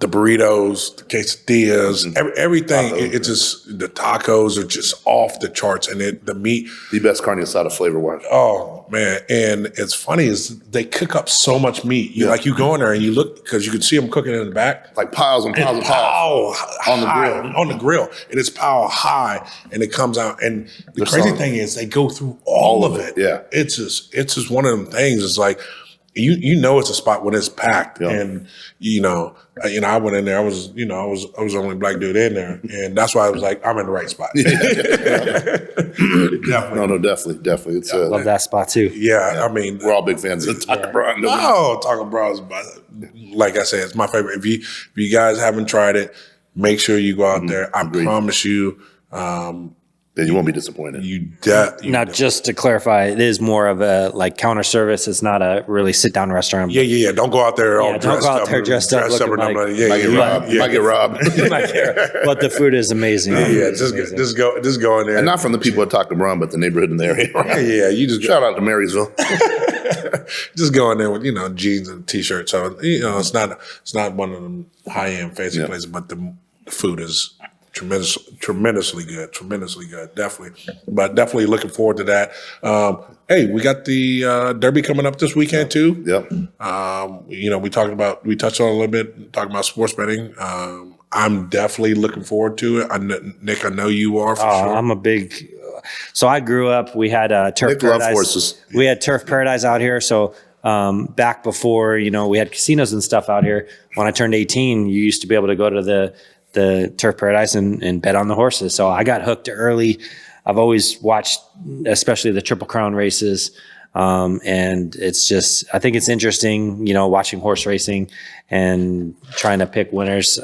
the burritos, the quesadillas, everything. It's just the tacos are just off the charts, and the meat. The best carne asada flavor wise. Oh man! And it's funny is they cook up so much meat. You like you go in there and you look because you can see them cooking in the back, Like piles and piles and piles on the grill. On the grill, and it's power high, and it comes out. And the crazy thing is they go through all of it. Yeah, it's just one of them things. It's like. You know it's a spot when it's packed, and I went in there. I was the only black dude in there, and that's why I was like, I'm in the right spot. Definitely. It's Love that spot too. Yeah, I mean, we're all big fans of Taco Bell. Taco Bell's, like I said, it's my favorite. If you guys haven't tried it, make sure you go out there. I promise you. Then you won't be disappointed. Now, just to clarify, it is more of a like counter service. It's not a really sit down restaurant. Yeah. Don't go out there all dressed up. Dressed up looking like, might get robbed. But the food is amazing. Just go in there. And not from the people at Taco Bell, but the neighborhood in the area. Yeah. You just shout out to Marysville. Just go in there with jeans and a t-shirt. So it's not one of them high end fancy places, but the food is. Tremendously good, definitely looking forward to that. Hey, we got the Derby coming up this weekend too. Yep. We touched on it a little bit, talking about sports betting. I'm definitely looking forward to it. Nick, I know you are for sure. I'm a big. So I grew up. We had Turf Nick Paradise. love horses. We had Turf Paradise out here. So back before we had casinos and stuff out here. When I turned 18, you used to be able to go to the Turf Paradise and bet on the horses. So I got hooked early. I've always watched, especially the Triple Crown races. And it's just, I think it's interesting, watching horse racing and trying to pick winners.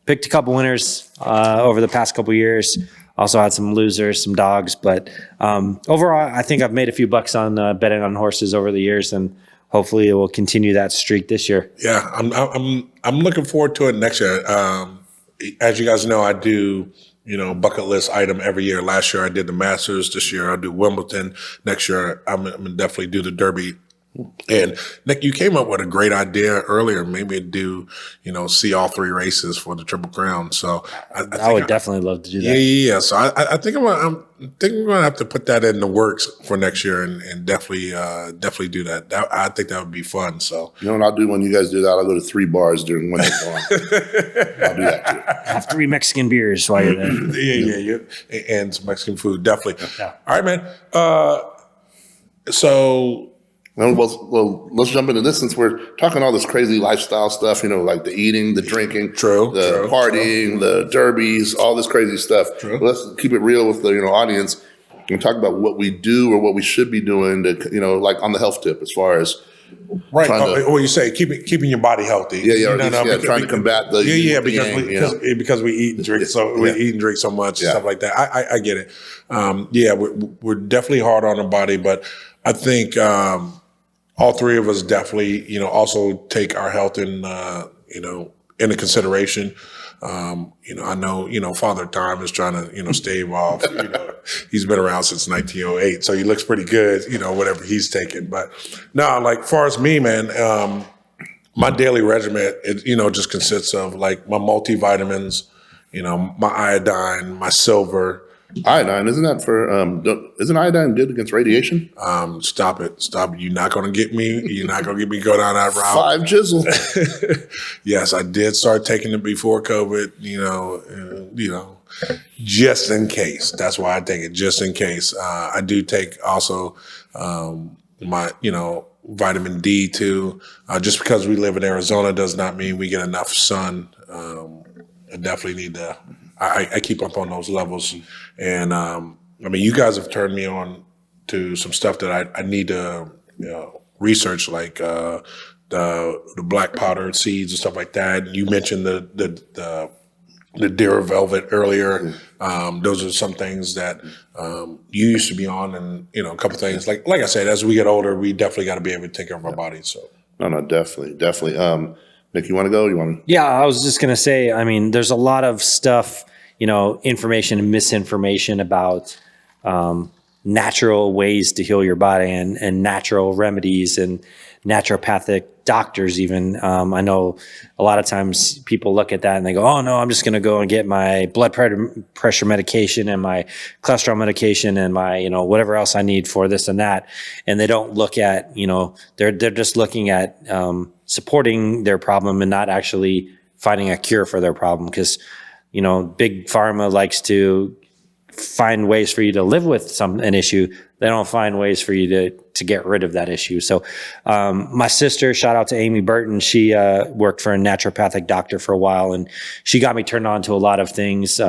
Picked a couple winners over the past couple years. Also had some losers, some dogs. But overall, I think I've made a few bucks on betting on horses over the years, and hopefully it will continue that streak this year. Yeah, I'm looking forward to it next year. As you guys know, I do, bucket list item every year. Last year I did the Masters. This year I'll do Wimbledon. Next year I'm going to definitely do the Derby. And Nick, you came up with a great idea earlier. Maybe do, see all three races for the Triple Crown. So I would definitely love to do that. Yeah. So I think I'm thinking we're gonna have to put that in the works for next year and definitely do that. I think that would be fun. So what I'll do when you guys do that? I'll go to 3 bars during when they go on. I'll do that too. Have 3 Mexican beers while you're there. Yeah. And some Mexican food, definitely. Yeah. All right, man. So. Well, let's jump into this since we're talking all this crazy lifestyle stuff, like the eating, the drinking, the partying, the derbies, all this crazy stuff. Let's keep it real with the audience and talk about what we do or what we should be doing to, like on the health tip as far as right. Or you say keeping your body healthy. Yeah. Trying to combat the because we eat and drink we eat and drink so much and stuff like that. I get it. We're definitely hard on our body, but I think all three of us definitely also take our health into consideration. I know Father Time is trying to stave off. He's been around since 1908, so he looks pretty good. Whatever he's taking, but no, like far as me, man. My daily regimen, just consists of like my multivitamins, my iodine, my silver. Iodine, isn't that for, isn't iodine good against radiation? Stop it. You're not going to get me. You're not going to get me go down that route. 5 jizzle. Yes, I did start taking it before COVID, just in case. That's why I take it, just in case. I do take also my, vitamin D too. Just because we live in Arizona does not mean we get enough sun. I definitely need to. I keep up on those levels, and you guys have turned me on to some stuff that I need to research, like the black powdered seeds and stuff like that. You mentioned the deer velvet earlier. Those are some things that you used to be on, and a couple things like I said, as we get older, we definitely got to be able to take care of our bodies. So no, definitely. Nick, you want to go? Yeah, I was just gonna say. There's a lot of stuff, information and misinformation about natural ways to heal your body and natural remedies and naturopathic doctors even. I know a lot of times people look at that and they go, oh no, I'm just going to go and get my blood pressure medication and my cholesterol medication and my, whatever else I need for this and that. And they don't look at, they're just looking at supporting their problem and not actually finding a cure for their problem. Because, big pharma likes to find ways for you to live with an issue. They don't find ways for you to get rid of that issue. So my sister, shout out to Amy Burton, she worked for a naturopathic doctor for a while, and she got me turned on to a lot of things,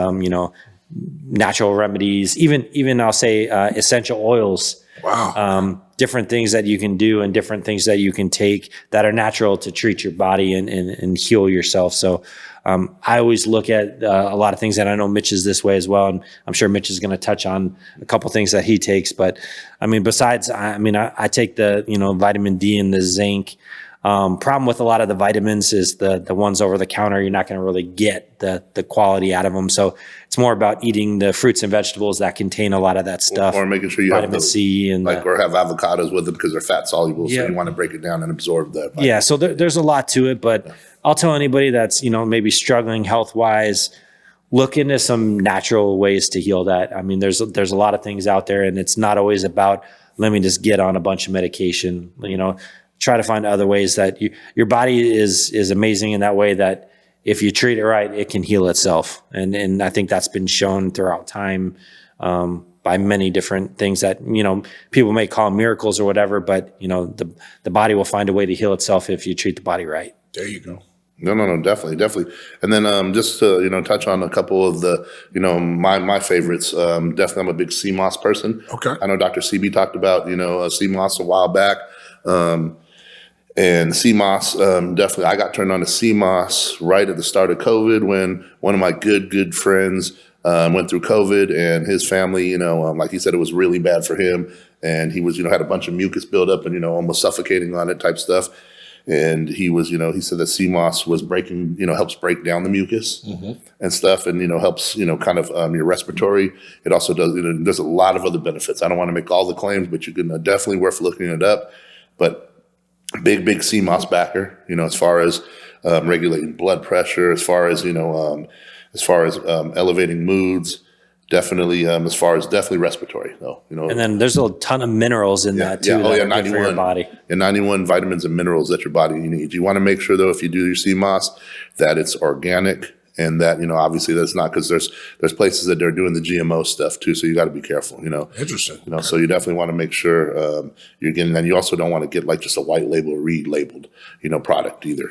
natural remedies, even I'll say essential oils. Wow. Different things that you can do and different things that you can take that are natural to treat your body and heal yourself. So I always look at a lot of things, and I know Mitch is this way as well. And I'm sure Mitch is going to touch on a couple things that he takes. But besides, I take the, vitamin D and the zinc. Problem with a lot of the vitamins is the ones over the counter, you're not going to really get the quality out of them. So it's more about eating the fruits and vegetables that contain a lot of that stuff. Or making sure you vitamin have C and or have avocados with them because they're fat soluble. Yeah. So you want to break it down and absorb that. Yeah. So there's a lot to it, but I'll tell anybody that's, maybe struggling health wise, look into some natural ways to heal that. There's a lot of things out there, and it's not always about, let me just get on a bunch of medication, try to find other ways that your body is amazing in that way that if you treat it right, it can heal itself. And I think that's been shown throughout time, by many different things that, people may call miracles or whatever, but the body will find a way to heal itself if you treat the body right. There you go. No, definitely. And then just to, touch on a couple of the, my favorites, definitely I'm a big sea moss person. Okay. I know Dr. CB talked about, sea moss a while back. And sea moss, definitely, I got turned on to sea moss right at the start of COVID when one of my good friends went through COVID, and his family, like he said, it was really bad for him. And he was, had a bunch of mucus buildup and, almost suffocating on it type stuff. And he was, he said that sea moss was breaking, helps break down the mucus and stuff, and, helps, kind of your respiratory. It also does, there's a lot of other benefits. I don't want to make all the claims, but you can definitely worth looking it up. But big sea moss backer, as far as regulating blood pressure, as far as, elevating moods. Definitely, as far as definitely respiratory, though. And then there's a ton of minerals in that too. Yeah. That are good 91 for your body. And 91 vitamins and minerals that your body needs. You want to make sure, though, if you do your sea moss, that it's organic, and that obviously that's not, because there's places that they're doing the GMO stuff too. So you got to be careful. Interesting. So you definitely want to make sure you're getting. And you also don't want to get like just a white label or reed labeled product either.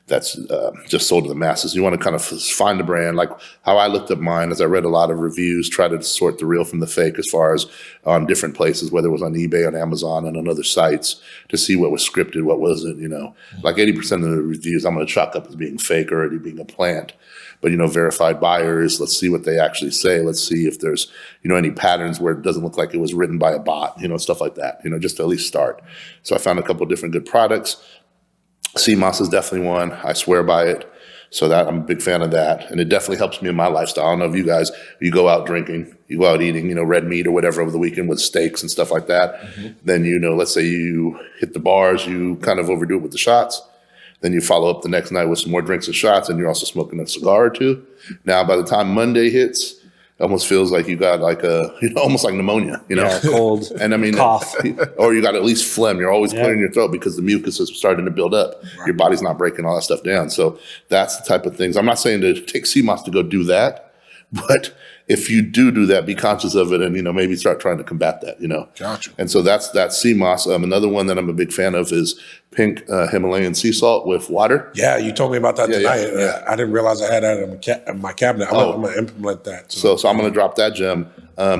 That's just sold to the masses. You want to kind of find the brand. Like how I looked at mine, as I read a lot of reviews, try to sort the real from the fake as far as on different places, whether it was on eBay, on Amazon, and on other sites, to see what was scripted, what wasn't. Like 80% of the reviews I'm going to chalk up as being fake or already being a plant. But, verified buyers, let's see what they actually say. Let's see if there's, any patterns where it doesn't look like it was written by a bot, stuff like that, just to at least start. So I found a couple of different good products. Sea moss is definitely one. I swear by it. So that I'm a big fan of that. And it definitely helps me in my lifestyle. I don't know if you guys, you go out drinking, you go out eating, red meat or whatever over the weekend with steaks and stuff like that. Then, let's say you hit the bars, you kind of overdo it with the shots. Then you follow up the next night with some more drinks and shots, and you're also smoking a cigar or two. Now, by the time Monday hits, it almost feels like you got like almost like pneumonia, Yeah, cold. And cough. or you got at least phlegm. You're always clearing your throat because the mucus is starting to build up. Right. Your body's not breaking all that stuff down. So that's the type of things. I'm not saying to take sea moss to go do that, but if you do that, be conscious of it, and maybe start trying to combat that. Gotcha. And so that's sea moss. Another one that I'm a big fan of is pink Himalayan sea salt with water. Yeah, you told me about that tonight. Yeah. I didn't realize I had that in my cabinet. I'm going to implement that. So I'm going to drop that gem.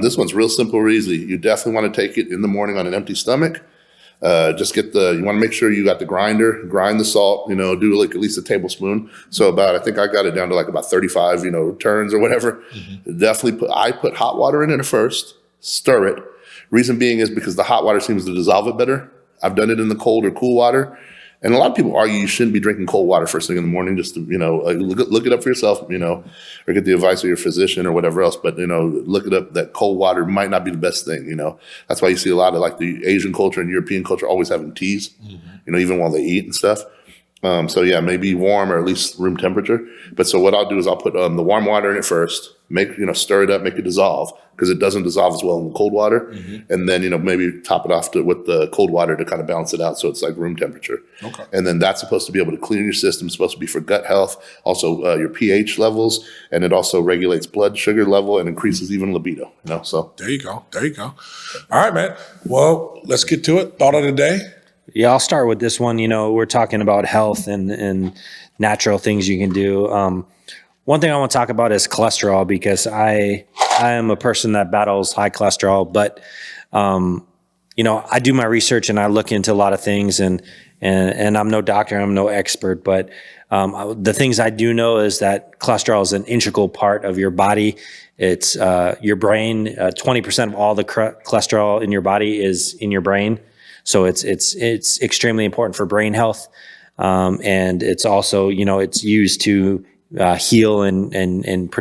This one's real simple, real easy. You definitely want to take it in the morning on an empty stomach. Just you want to make sure you got the grinder, grind the salt, do like at least a tablespoon. So I think I got it down to like about 35, turns or whatever. Definitely I put hot water in it first, stir it. Reason being is because the hot water seems to dissolve it better. I've done it in the cold or cool water, And a lot of people argue you shouldn't be drinking cold water first thing in the morning, just to, look it up for yourself, or get the advice of your physician or whatever else. But, look it up, that cold water might not be the best thing, That's why you see a lot of like the Asian culture and European culture always having teas, even while they eat and stuff. So yeah, maybe warm or at least room temperature. But so what I'll do is I'll put the warm water in it first, stir it up, make it dissolve, because it doesn't dissolve as well in the cold water. And then, maybe top it off with the cold water to kind of balance it out. So it's like room temperature. Okay. And then that's supposed to be able to clean your system. It's supposed to be for gut health, also your pH levels, and it also regulates blood sugar level and increases even libido, so. There you go. All right, man. Well, let's get to it. Thought of the day. Yeah, I'll start with this one. We're talking about health and natural things you can do. One thing I want to talk about is cholesterol, because I am a person that battles high cholesterol, but I do my research and I look into a lot of things, and I'm no doctor, I'm no expert, but the things I do know is that cholesterol is an integral part of your body. It's your brain. 20% of all the cholesterol in your body is in your brain. So it's extremely important for brain health, and it's also it's used to heal and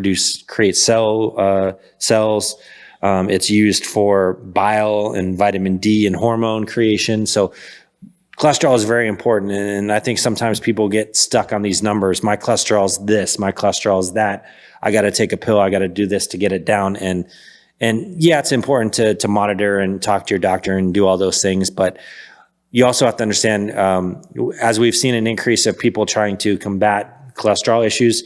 create cells. It's used for bile and vitamin D and hormone creation. So cholesterol is very important, and I think sometimes people get stuck on these numbers. My cholesterol is this. My cholesterol is that. I got to take a pill. I got to do this to get it down. And yeah, it's important to monitor and talk to your doctor and do all those things. But you also have to understand, as we've seen an increase of people trying to combat cholesterol issues,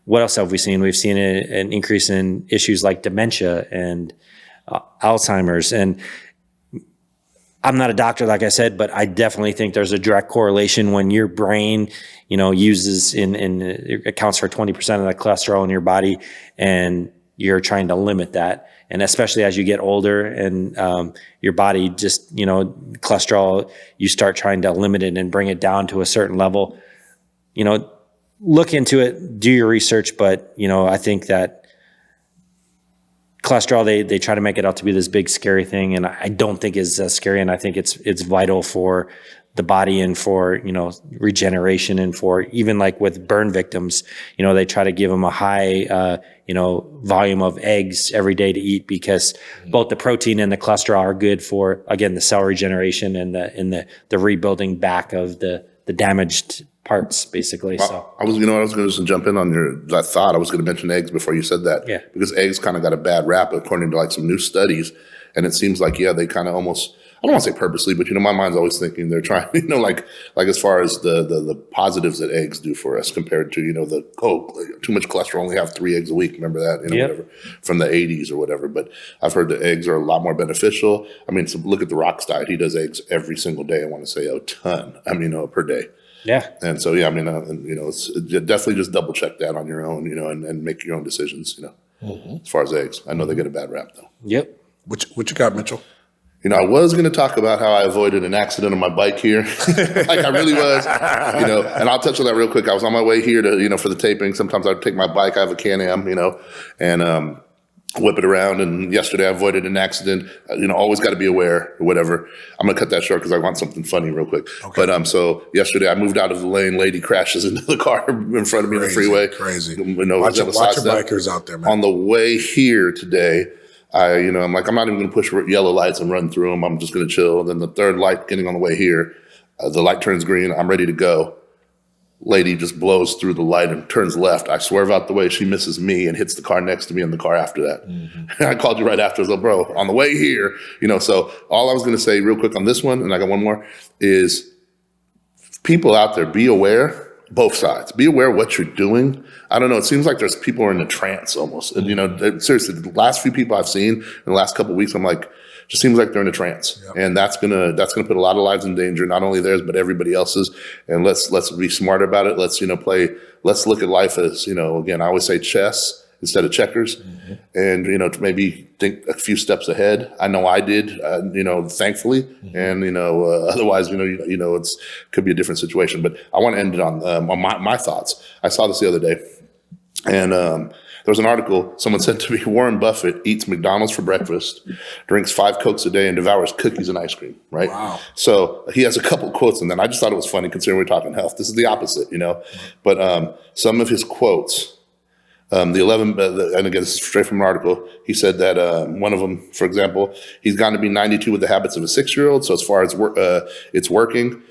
what else have we seen? We've seen an increase in issues like dementia and Alzheimer's. And I'm not a doctor, like I said, but I definitely think there's a direct correlation when your brain, uses it accounts for 20% of the cholesterol in your body, and you're trying to limit that. And especially as you get older and your body just, cholesterol, you start trying to limit it and bring it down to a certain level. Look into it, do your research, but, I think that cholesterol, they try to make it out to be this big scary thing, and I don't think it's scary, and I think it's vital for the body and for regeneration, and for even like with burn victims, they try to give them a high volume of eggs every day to eat, because both the protein and the cholesterol are good for, again, the cell regeneration and the rebuilding back of the damaged parts, basically. So I was going to just jump in on that thought. I was going to mention eggs before you said that. Yeah. Because eggs kind of got a bad rap according to like some new studies, and it seems like they kind of almost, I don't want to say purposely, but my mind's always thinking they're trying, like as far as the positives that eggs do for us compared to too much cholesterol, only have 3 eggs a week. Remember that, whatever, from the 80s or whatever. But I've heard that eggs are a lot more beneficial. I mean, so look at The Rock's diet; he does eggs every single day. I want to say a ton. Per day. yeah. And so it's definitely just double check that on your own, and make your own decisions. As far as eggs, I know they get a bad rap though. Yep. What you got, Mitchell? I was going to talk about how I avoided an accident on my bike here. Like I really was, and I'll touch on that real quick. I was on my way here to, for the taping. Sometimes I'd take my bike. I have a Can-Am, and whip it around. And yesterday I avoided an accident. Always got to be aware or whatever. I'm going to cut that short because I want something funny real quick. Okay. But so yesterday I moved out of the lane. Lady crashes into the car in front of me on the freeway. Crazy. Watch your bikers out there, man. On the way here today, I'm like, I'm not even going to push yellow lights and run through them. I'm just going to chill. And then the third light getting on the way here, the light turns green. I'm ready to go. Lady just blows through the light and turns left. I swerve out the way. She misses me and hits the car next to me and the car after that. Mm-hmm. I called you right after. I was like, bro, on the way here, so all I was going to say real quick on this one, and I got one more, is people out there, be aware. Both sides. Be aware of what you're doing. I don't know. It seems like there's people who are in a trance almost. And, seriously, the last few people I've seen in the last couple of weeks, I'm like, just seems like they're in a trance. Yep. And that's gonna put a lot of lives in danger, not only theirs, but everybody else's. And let's be smart about it. Let's, let's look at life as, again, I always say chess instead of checkers. Mm-hmm. And, to maybe think a few steps ahead. I know I did, thankfully. Mm-hmm. And, otherwise, it's could be a different situation. But I want to end it on my thoughts. I saw this the other day. And There was an article, someone said to me, Warren Buffett eats McDonald's for breakfast, drinks 5 Cokes a day, and devours cookies and ice cream, right? Wow. So he has a couple quotes, and then I just thought it was funny considering we're talking health. This is the opposite, you know? But some of his quotes, and again, this is straight from an article. He said that one of them, for example, he's gotten to be 92 with the habits of a 6-year-old. So as far as it's working,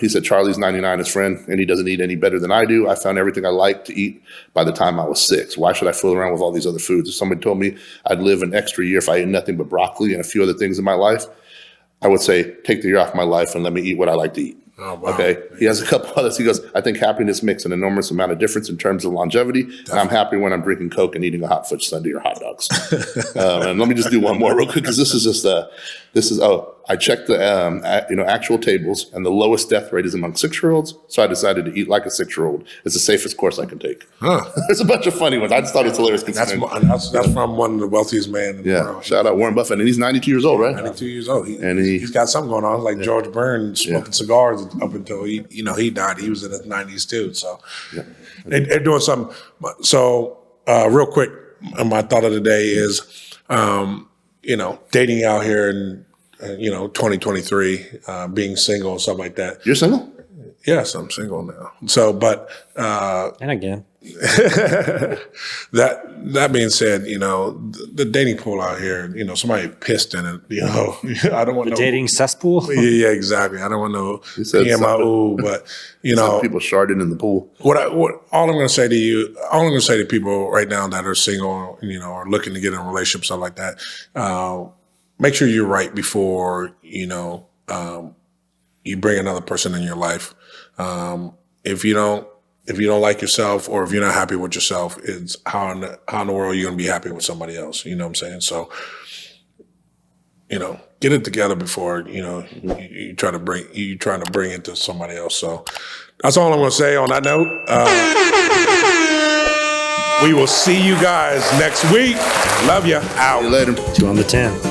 he said Charlie's 99, his friend, and he doesn't eat any better than I do. I found everything I like to eat by the time I was 6. Why should I fool around with all these other foods? If somebody told me I'd live an extra year if I ate nothing but broccoli and a few other things in my life, I would say, take the year off my life and let me eat what I like to eat. Oh, wow. Okay. He has a couple others. He goes, I think happiness makes an enormous amount of difference in terms of longevity. Definitely. And I'm happy when I'm drinking Coke and eating a hot fudge sundae or hot dogs. And let me just do one more real quick, because this is just I checked the actual tables, and the lowest death rate is among 6-year-olds. So I decided to eat like a 6-year-old. It's the safest course I can take. Huh. There's a bunch of funny ones. I just thought it's hilarious. That's from one of the wealthiest men in the world. Shout out Warren Buffett, and he's 92 years old, right? 92 years old. He's got something going on, like George Burns smoking cigars up until he died. He was in his 90s too. So they're doing something. So real quick, my thought of the day is, dating out here in 2023, being single and stuff like that. You're single? Yes, I'm single now. So, but And again, that being said, the dating pool out here, somebody pissed in it. I don't want the dating cesspool. Yeah, exactly. I don't want no but some people sharded in the pool. All I'm going to say to people right now that are single, or looking to get in a relationship, stuff like that. Make sure you're right before you bring another person in your life. If you don't like yourself, or if you're not happy with yourself, it's how in the world are you going to be happy with somebody else? You know what I'm saying? So, get it together before you try to bring it to somebody else. So that's all I'm going to say on that note. We will see you guys next week. Love you. Out. See you later. 2 on the 10.